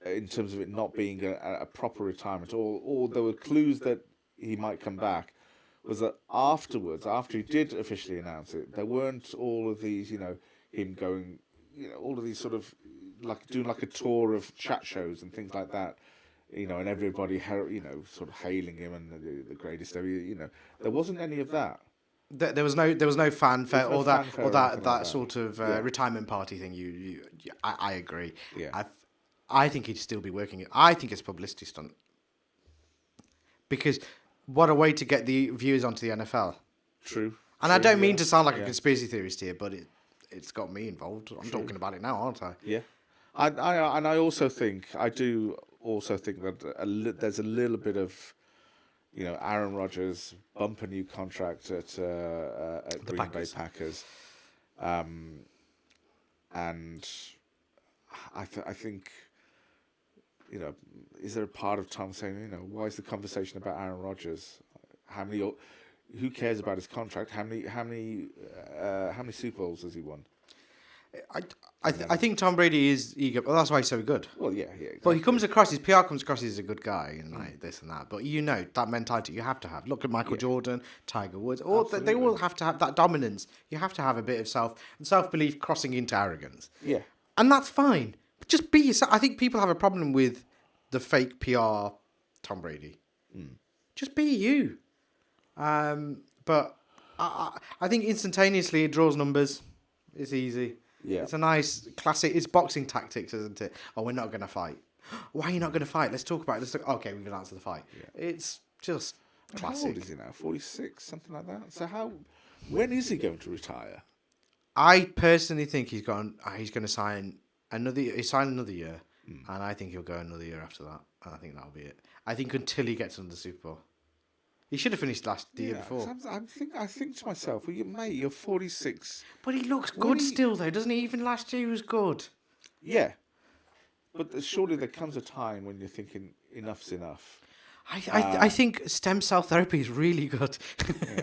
it not being a proper retirement, or there were clues that he might come back, was that afterwards, after he did officially announce it, there weren't all of these, you know, him going, you know, all of these sort of, like doing like a tour of chat shows and things like that, you know, and everybody, you know, sort of hailing him and the greatest ever, you know, there wasn't any of that. There was no fanfare or that like sort of retirement party thing. I agree. Yeah. I think he'd still be working it. I think it's a publicity stunt. Because what a way to get the viewers onto the NFL. True. And I don't mean to sound like a conspiracy theorist here, but it's got me involved. I'm talking about it now, aren't I? Yeah. I also think that there's a little bit of, you know, Aaron Rodgers bump a new contract at Green Bay Packers, and I think, you know, is there a part of Tom saying, you know, why is the conversation about Aaron Rodgers? Who cares about his contract? How many Super Bowls has he won? I think Tom Brady is eager. Well, that's why he's so good. Well, yeah. Exactly. But he comes across, his PR comes across as a good guy and like this and that. But you know, that mentality you have to have. Look at Michael Jordan, Tiger Woods. They all have to have that dominance. You have to have a bit of self-belief crossing into arrogance. Yeah. And that's fine. But just be yourself. I think people have a problem with the fake PR Tom Brady. Just be you. But I think instantaneously it draws numbers. It's easy. Yeah. It's a nice classic. It's boxing tactics, isn't it? Oh, we're not going to fight. Why are you not going to fight? Let's talk about it. Okay, we've announced the fight. Yeah. It's just classic. How old is he now? 46, something like that. So when is he going to retire? I personally think he's going to sign another. He signed another year, and I think he'll go another year after that. And I think that'll be it. I think until he gets another Super Bowl. He should have finished the year before. I think to myself, well, mate, you're 46. But he looks good still, though, doesn't he? Even last year he was good. Yeah. But surely there comes a time when you're thinking, enough's enough. I think stem cell therapy is really good. Yeah.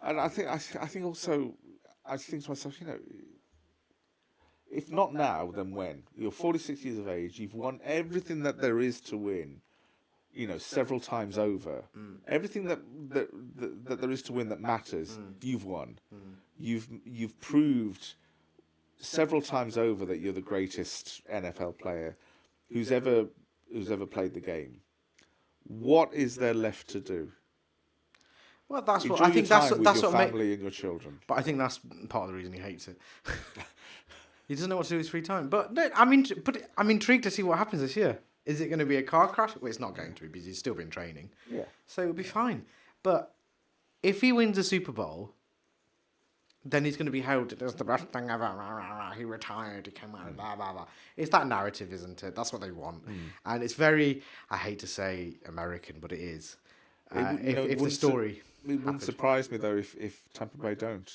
And I think also, I think to myself, if not now, then when? You're 46 years of age. You've won everything that there is to win. Several times over. Everything that there is to win that matters, you've won. You've proved several times over that you're the greatest NFL player who's ever played the game. What is there left to do? Well, that's Enjoy what I think. your That's time what with your that's family and your children. But I think that's part of the reason he hates it. He doesn't know what to do with his free time. But no, I'm intrigued to see what happens this year. Is it going to be a car crash? Well, it's not going to be because he's still been training. Yeah. So it'll be fine. But if he wins the Super Bowl, then he's going to be held as the best thing ever. He retired. He came out. Blah blah blah. It's that narrative, isn't it? That's what they want, and it's very. I hate to say American, but it is. If the story. It wouldn't surprise me though if Tampa Bay don't.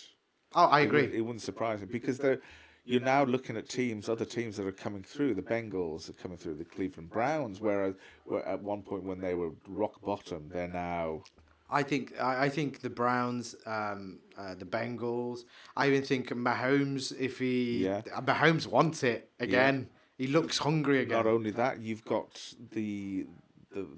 Oh, I agree. It wouldn't surprise me because you're now looking at other teams that are coming through. The Bengals are coming through. The Cleveland Browns, where at one point when they were rock bottom, they're now. I think the Browns, the Bengals. I even think Mahomes, Mahomes wants it again. Yeah. He looks hungry again. Not only that, you've got the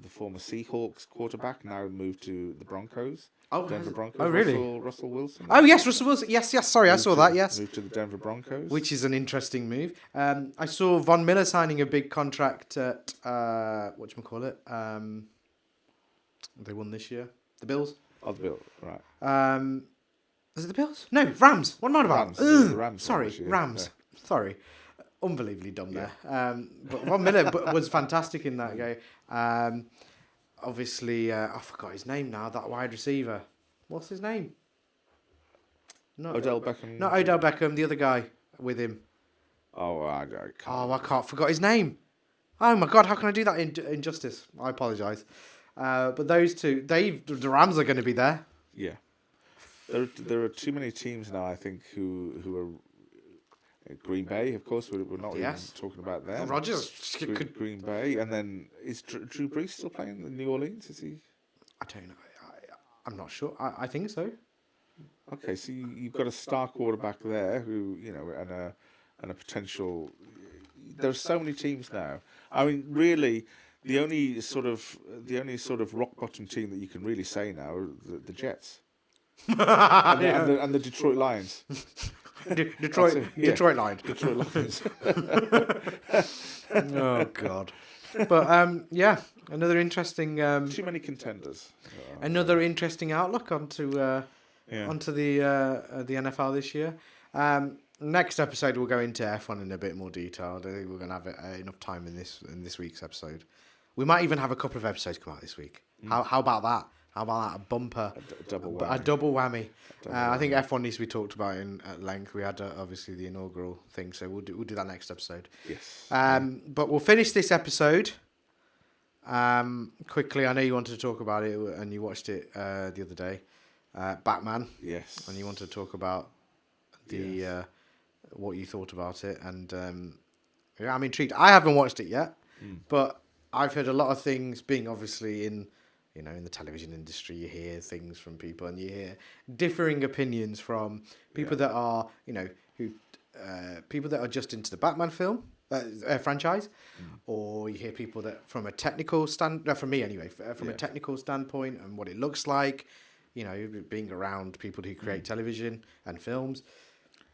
former Seahawks quarterback now moved to the Broncos. Oh, Denver Broncos. Oh, really? Russell Wilson. Oh, yes, Russell Wilson. Yes. Sorry, I saw that. Yes. Moved to the Denver Broncos, which is an interesting move. I saw Von Miller signing a big contract at whatchamacallit. They won this year. The Bills. Oh, the Bills. Right. Is it the Bills? No, Rams. What am I about? The Rams. Sorry, Rams. Yeah. Sorry. Unbelievably dumb there. But Von Miller was fantastic in that game. Obviously, I forgot his name now, that wide receiver. What's his name? Odell Beckham. Not Odell Beckham, the other guy with him. Oh, I can't. Oh, I can't. Forgot his name. Oh, my God, how can I do that in justice? I apologise. But those two, the Rams are going to be there. Yeah. There are too many teams now, I think, who are... Green Bay, of course, we're not even talking about them. Rodgers. Green Bay. And then, is Drew Brees still playing in New Orleans? Is he? I don't know. I'm not sure. I think so. Okay, so you've got a star quarterback there who, and a potential... There are so many teams now. I mean, really, the only sort of rock bottom team that you can really say now are the Jets. and the Detroit Lions. Detroit Lions. Detroit Lions. Oh God! But another interesting. Too many contenders. Another interesting outlook onto the NFL this year. Next episode we'll go into F1 in a bit more detail. I don't think we're going to have enough time in this week's episode. We might even have a couple of episodes come out this week. How about that? How about that? A bumper. A double whammy. I think F1 needs to be talked about at length. We had obviously the inaugural thing, so we'll do that next episode. Yes. But we'll finish this episode quickly. I know you wanted to talk about it, and you watched it the other day. Batman. Yes. And you wanted to talk about what you thought about it, and I'm intrigued. I haven't watched it yet, but I've heard a lot of things. Being obviously in the television industry, you hear things from people, and you hear differing opinions from people that are, people that are just into the Batman film franchise, or you hear people that from a technical from me anyway, from a technical standpoint and what it looks like, being around people who create television and films.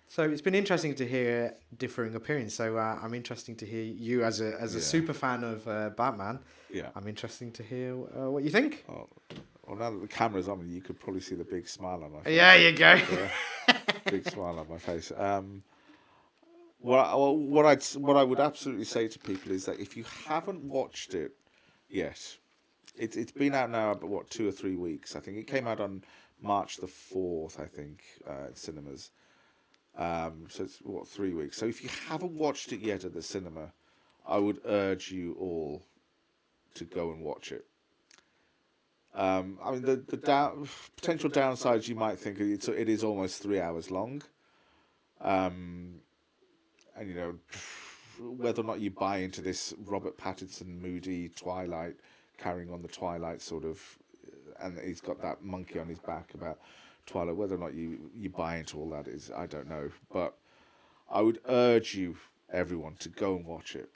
So it's been interesting to hear differing opinions. So I'm interested to hear you as a super fan of Batman. Yeah, I'm interested to hear what you think. Oh, well, now that the camera's on, you could probably see the big smile on my face. Yeah, you go. Big smile on my face. What I would absolutely say to people is that if you haven't watched it yet, it's been out now about 2 or 3 weeks. I think it came out on March the 4th. I think at cinemas. So it's 3 weeks. So if you haven't watched it yet at the cinema, I would urge you all to go and watch it. I mean, the potential downsides you might think it is almost 3 hours long. And whether or not you buy into this Robert Pattinson moody Twilight carrying on the Twilight sort of, and he's got that monkey on his back about Twilight. Whether or not you buy into all that is, I don't know. But I would urge everyone to go and watch it.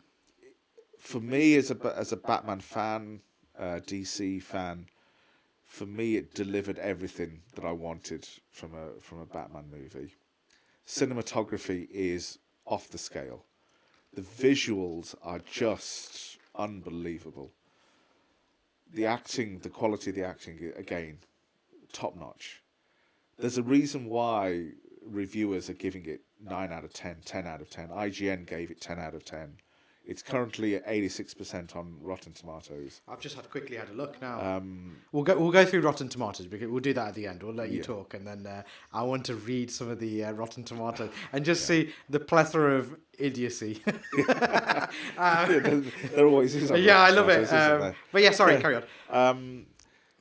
For me, as a Batman fan, DC fan, for me it delivered everything that I wanted from a Batman movie. Cinematography is off the scale. The visuals are just unbelievable. The acting, the quality of the acting, again, top notch. There's a reason why reviewers are giving it 9 out of 10, 10 out of 10. IGN gave it 10 out of 10. It's currently at 86% on Rotten Tomatoes. I've just quickly had a look now. We'll go through Rotten Tomatoes because we'll do that at the end. We'll let you talk, and then I want to read some of the Rotten Tomatoes and just see the plethora of idiocy. There always is. Yeah, I love it. But yeah, sorry, carry on.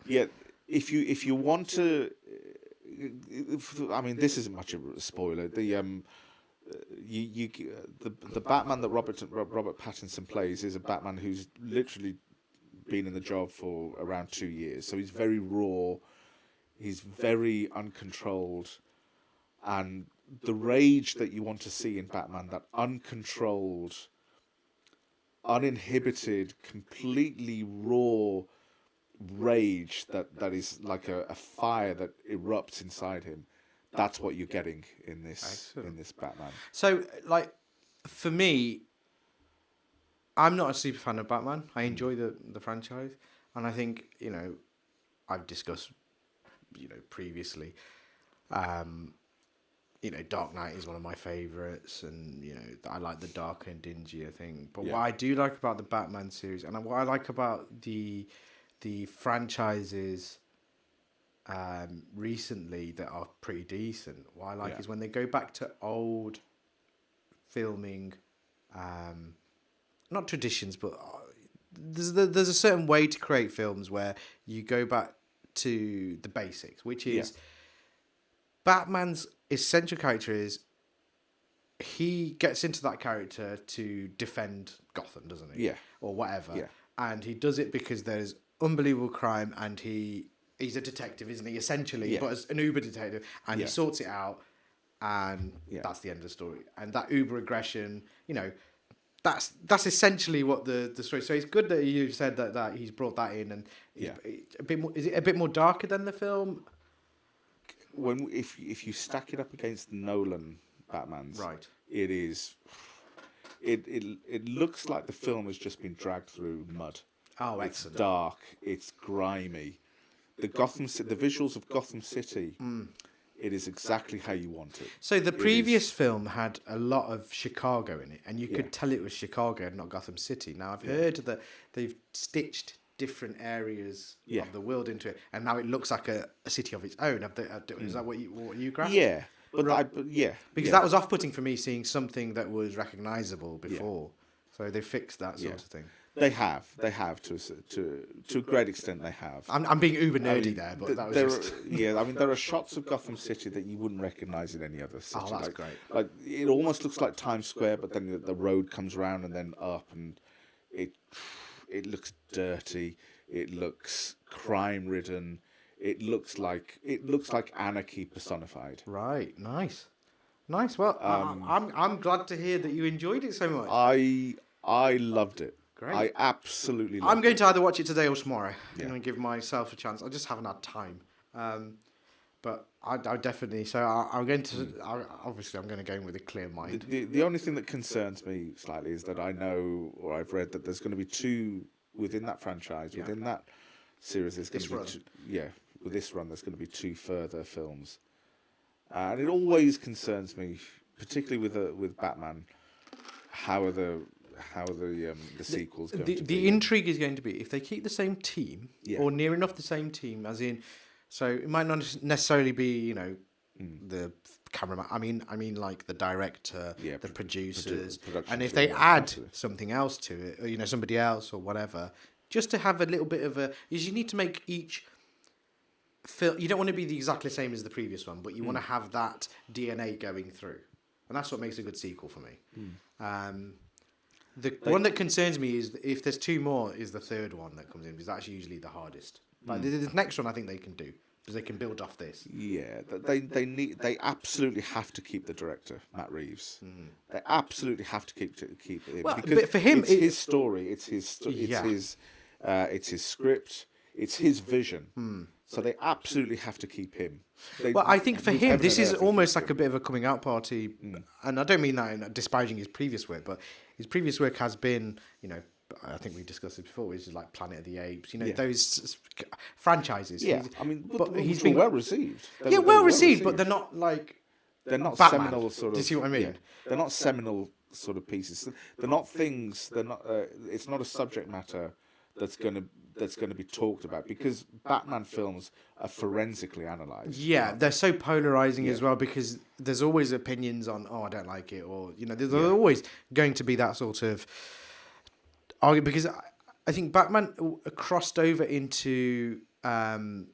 Yeah, if you want to, I mean, this isn't much of a spoiler. The Batman that Robert Pattinson plays is a Batman who's literally been in the job for around 2 years. So he's very raw, he's very uncontrolled, and the rage that you want to see in Batman, that uncontrolled, uninhibited, completely raw rage that is like a fire that erupts inside him. That's what you're getting in this Batman. So, like, for me, I'm not a super fan of Batman. I enjoy the franchise, and I think I've discussed previously. Dark Knight is one of my favourites, and I like the dark and dingy thing. But what I do like about the Batman series, and what I like about the franchises recently that are pretty decent. What I like is when they go back to old filming, not traditions, but there's a certain way to create films where you go back to the basics, which is Batman's essential character is he gets into that character to defend Gotham, doesn't he? Yeah. Or whatever. Yeah. And he does it because there's unbelievable crime, and he's a detective, isn't he? Essentially, but as an Uber detective, and he sorts it out, and that's the end of the story. And that Uber aggression, that's essentially what the story. So it's good that you said that he's brought that in, and a bit more. Is it a bit more darker than the film? If you stack it up against Nolan Batman's, right, it is. It looks like the film has just been dragged through mud. Oh, it's excellent. Dark. It's grimy. The visuals of Gotham City. It is exactly how you want it. So the previous film had a lot of Chicago in it, and you could tell it was Chicago and not Gotham City. Now I've heard that they've stitched different areas of the world into it, and now it looks like a city of its own. Is that what you grasped? Yeah, but because that was off-putting for me, seeing something that was recognisable before. So they fixed that sort of thing. They have to a great extent. They have. I'm being uber nerdy there, but that was just... I mean, there are shots of Gotham City that you wouldn't recognise in any other city. Oh, that's great. Like it almost looks like Times Square, but then the road comes around and then up, and it looks dirty. It looks crime-ridden. It looks like anarchy personified. Right. Nice. Well, I'm glad to hear that you enjoyed it so much. I loved it. Great. I absolutely loved it. I'm going to either watch it today or tomorrow. I'm going to give myself a chance. I just haven't had time. But I definitely... So I'm going to... Obviously, I'm going to go in with a clear mind. The only thing that concerns me slightly is that I know, or I've read, that there's going to be 2 within that franchise, within that series. There's going to be with this run, there's going to be 2 further films. And it always concerns me, particularly with Batman, how are the sequels going to be? The intrigue is going to be if they keep the same team or near enough the same team, as in, so it might not necessarily be the cameraman. I mean like the director, the producers, and if they add something else to it, or somebody else or whatever, just to have a little bit of you need to make each film. You don't want to be exactly the same as the previous one, but you want to have that DNA going through, and that's what makes a good sequel for me. The one that concerns me is if there's two more, is the third one that comes in, because that's usually the hardest. But the next one I think they can do, because they can build off this. Yeah, they absolutely have to keep the director, Matt Reeves. They absolutely have to keep it, Well, because but for him, it's his story, it's his script, it's his vision. So they absolutely have to keep him. Well, I think for him, this is almost like a bit of a coming out party, and I don't mean that in disparaging his previous work, but his previous work has been, I think we discussed it before, which is like Planet of the Apes, those franchises. Yeah, I mean, but he's been been well received. Well received, but they're not like they're not Batman. Seminal sort of. Do you see what I mean? Yeah, they're not seminal sort of pieces. They're not things. They're not. It's not a subject matter that's going to be talked about, because Batman films are forensically analysed. Yeah, they're so polarizing as well, because there's always opinions on, I don't like it, or there's always going to be that sort of argument, because I think Batman crossed over into the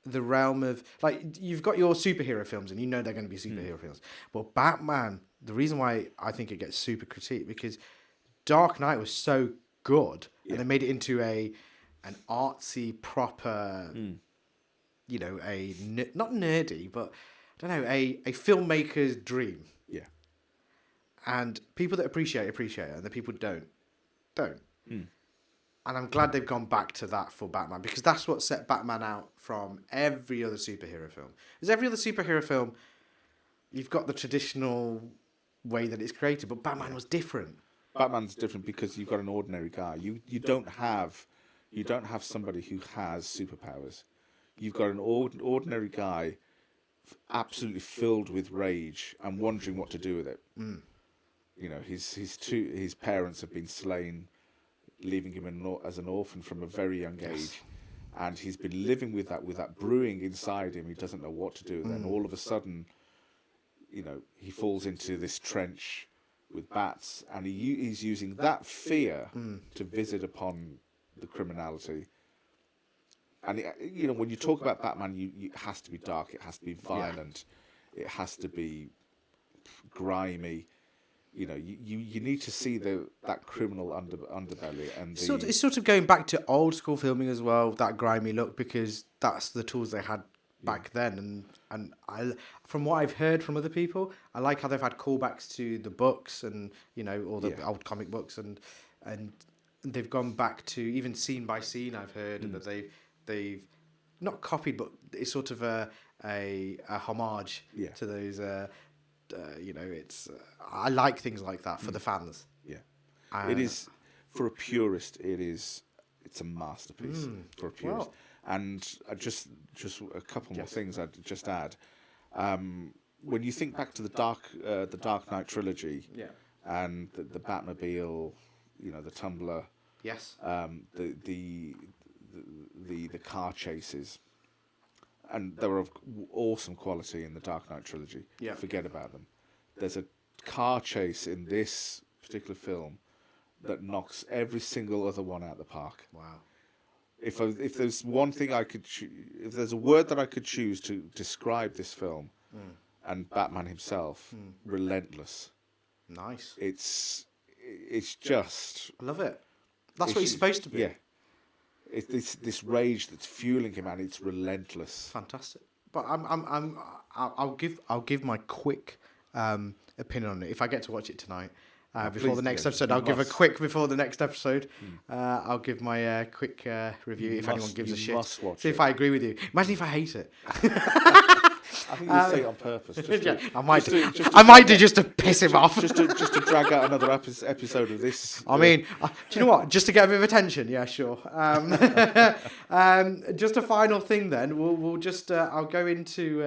realm of, like, you've got your superhero films, and they're going to be superhero films, but Batman, the reason why I think it gets super critiqued, because Dark Knight was so good, and they made it into an artsy, proper, not nerdy, but I don't know, a filmmaker's dream. Yeah. And people that appreciate it, and the people don't. And I'm glad they've gone back to that for Batman, because that's what set Batman out from every other superhero film. Because every other superhero film, you've got the traditional way that it's created, but Batman was different. Batman's different because you've got an ordinary guy. You don't have somebody who has superpowers. You've got an ordinary guy, absolutely filled with rage and wondering what to do with it. His parents have been slain, leaving him as an orphan from a very young age, and he's been living with that brewing inside him. He doesn't know what to do with it, and all of a sudden, he falls into this trench with bats, and he's using that fear to visit upon the criminality. And when you talk about Batman, it has to be dark, it has to be violent, it has to be grimy. You need to see that criminal underbelly, and it's sort of going back to old school filming as well, that grimy look, because that's the tools they had back then, and I, from what I've heard from other people, I like how they've had callbacks to the books and all the old comic books, and they've gone back to even scene by scene. I've heard that they've not copied, but it's sort of a homage to those. It's I like things like that for the fans. Yeah, it is, for a purist. It's a masterpiece for a purist. Well, and just a couple more things I'd just add. When you think back to the Dark Knight trilogy, and the Batmobile, the Tumbler, the car chases, and they were of awesome quality in the Dark Knight trilogy. Yeah. Forget about them. There's a car chase in this particular film that knocks every single other one out of the park. Wow. If there's one thing if there's a word that I could choose to describe this film and Batman himself, relentless. Nice. It's just, I love it. That's what he's supposed to be. Yeah. It's this rage that's fueling him, and it's relentless. Fantastic. But I'll give my quick opinion on it if I get to watch it tonight. Before the next episode, I'll give a quick before the next episode. I'll give my quick review if anyone gives a shit. See if I agree with you. Imagine if I hate it. I think you say it on purpose. I might do just to piss him off. Just to drag out another episode of this. I mean, do you know what? Just to get a bit of attention. Yeah, sure. Just a final thing then. We'll just I'll go into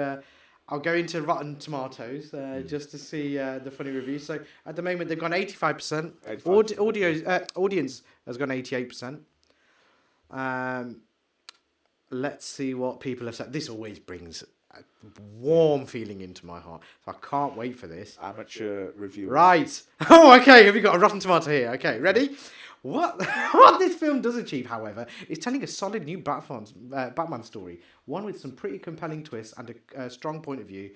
Rotten Tomatoes just to see the funny reviews. So at the moment they've gone 85%. Audience has gone 88%. Let's see what people have said. This always brings a warm feeling into my heart. So I can't wait for this. Amateur review. Right. Oh, okay. Have you got a Rotten Tomato here? Okay, ready? What this film does achieve, however, is telling a solid new Batman story. One with some pretty compelling twists and a strong point of view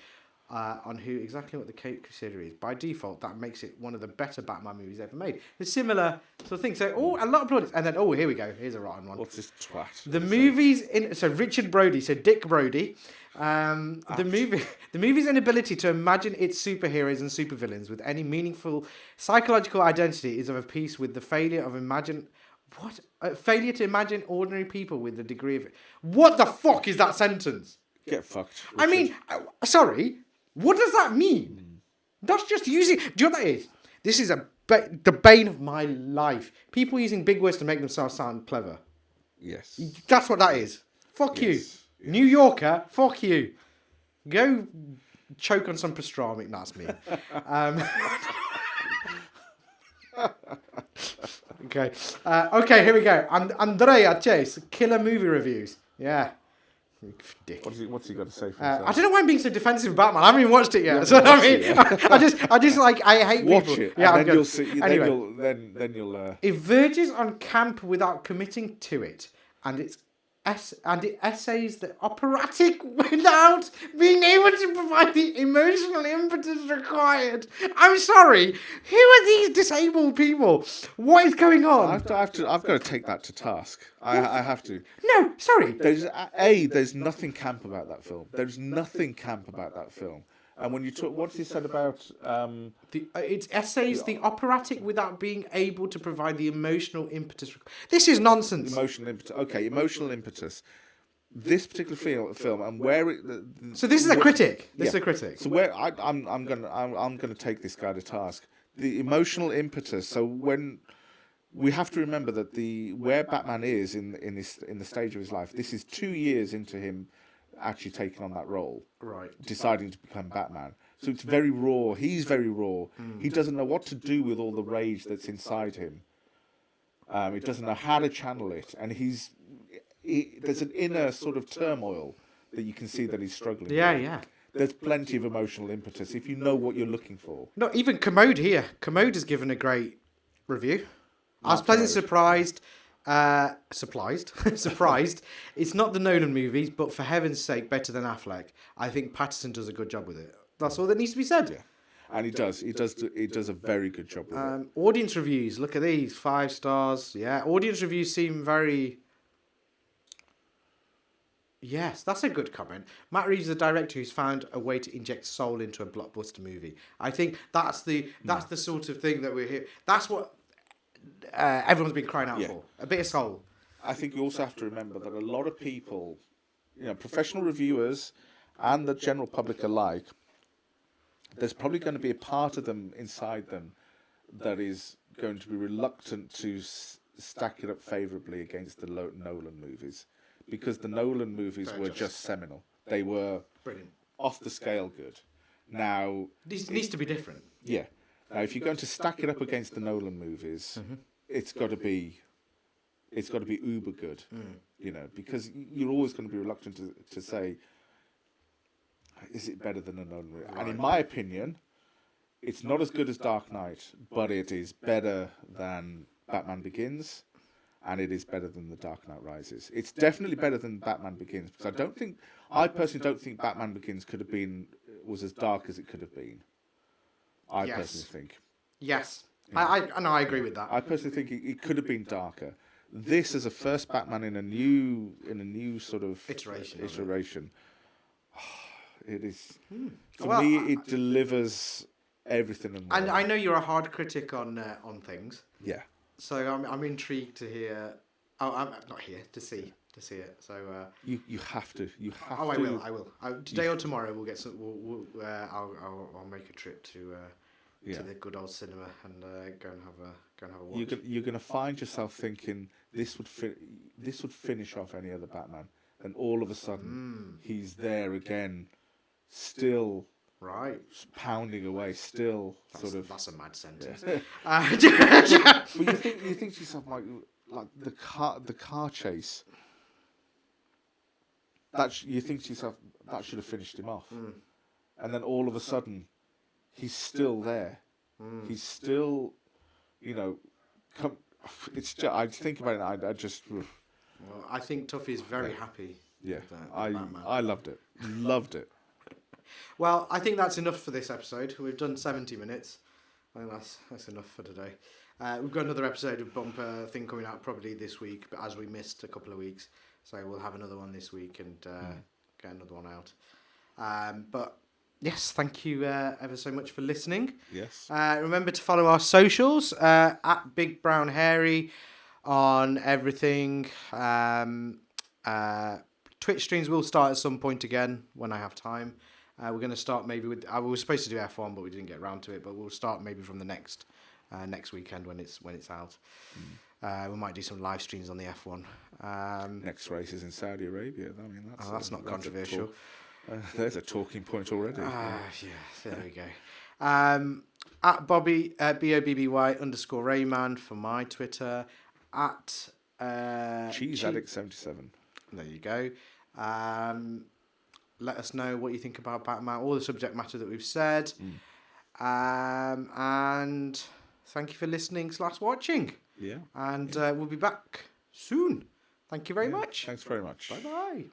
on who exactly what the Crusader is. By default, that makes it one of the better Batman movies ever made. It's similar sort of thing. So, a lot of plaudits. And then, here we go. Here's a rotten one. What's this twat? The movies so Richard Brody, so Dick Brody, the movie's inability to imagine its superheroes and supervillains with any meaningful psychological identity is of a piece with the failure to imagine ordinary people with a degree of... What the fuck is that sentence? Get fucked. Richard. I mean, sorry, what does that mean? That's just using... Do you know what that is? This is the bane of my life. People using big words to make themselves sound clever. Yes. That's what that is. Fuck you. Yes. New Yorker, fuck you. Go choke on some pastrami. No, that's me. Okay. Okay, here we go. Andrea Chase, killer movie reviews. Yeah. Dick. What's he got to say for himself? I don't know why I'm being so defensive about Batman. I haven't even watched it yet. So I mean, I just like I hate watch people. It, yeah, and then you'll see. Anyway, then you'll. It verges on camp without committing to it, and it essays the operatic without being able to provide the emotional impetus required. I'm sorry. Who are these disabled people? What is going on? I've got to take that to task. I have to. No, sorry. There's nothing camp about that film. There's nothing camp about that film. And when you talk, what's he said about it essays the operatic without being able to provide the emotional impetus. This is nonsense. Emotional impetus. Okay, emotional impetus. This particular film and where it. So this is a critic. This is a critic. So where I'm gonna take this guy to task. The emotional impetus. So when we have to remember that where Batman is in the stage of his life. This is 2 years into him actually taking on that role, right? Deciding to become Batman. So it's very raw. He's very raw. He doesn't know what to do with all the rage that's inside him. He doesn't know how to channel it, and there's an inner sort of turmoil that you can see that he's struggling with. Yeah. There's plenty of emotional impetus if you know what you're looking for. No, even Commode here. Commode has given a great review. I was pleasantly surprised. Surprised. It's not the Nolan movies, but for heaven's sake, better than Affleck. I think Patterson does a good job with it. That's all that needs to be said. Yeah, and he does. He does a very good job with it. Audience reviews. Look at these, 5 stars. Yeah, audience reviews seem very. Yes, that's a good comment. Matt Reeves is a director who's found a way to inject soul into a blockbuster movie. I think that's the sort of thing that we're here. That's what. Everyone's been crying out for a bit of soul. I think you also have to remember that a lot of people, professional reviewers and the general public alike, there's probably going to be a part of them inside them that is going to be reluctant to stack it up favourably against the Nolan movies, because the Nolan movies were just seminal. They were brilliant, off the scale good. Now this needs to be different. Yeah. Now, if you're going to stack it up against the Nolan movies, it's got to be uber good, because you're always going to be reluctant to say, is it better than a Nolan movie? Right. And in my opinion, it's not as good as Dark Knight, but it is better than Batman Begins, and it is better than The Dark Knight Rises. It's definitely better than Batman Begins, because I personally don't think Batman Begins was as dark as it could have been. I personally think. Yes. I agree with that. I personally think it could have been darker. This is a first Batman in a new sort of iteration. It is for me. It delivers everything. And I know you're a hard critic on things. Yeah. So I'm intrigued to hear. Oh, I'm not here to see it. So you have to. You have to. I will. Today or tomorrow we'll get some. I'll make a trip to the good old cinema and go and have a watch. You're gonna find yourself thinking this would finish off any other Batman, and all of a sudden he's there again, still pounding away, still That's a mad sentence. But you think to yourself like the car chase. You think to yourself that should have finished him off, and then all of a sudden, he's still there. He's still, it's just, I think about it. I just. Well, I think Tuffy is very happy. Yeah, I loved it. Loved it. Well, I think that's enough for this episode. We've done 70 minutes. I think that's enough for today. We've got another episode of Bumper thing coming out probably this week, but as we missed a couple of weeks, so we'll have another one this week and get another one out. But yes, thank you ever so much for listening. Yes. Remember to follow our socials at Big Brown Hairy on everything. Twitch streams will start at some point again when I have time. We're going to start maybe with. I was supposed to do F1, but we didn't get around to it. But we'll start maybe from the next weekend when it's out. We might do some live streams on the F1. Next race is in Saudi Arabia. I mean, that's not controversial. There's a talking point already. Yeah, there we go. At Bobby @BOBBY_Rayman for my Twitter. At Cheese Addict 77. There you go. Let us know what you think about Batman, all the subject matter that we've said. And thank you for listening / watching. Yeah. And we'll be back soon. Thank you very much. Thanks very much. Bye-bye.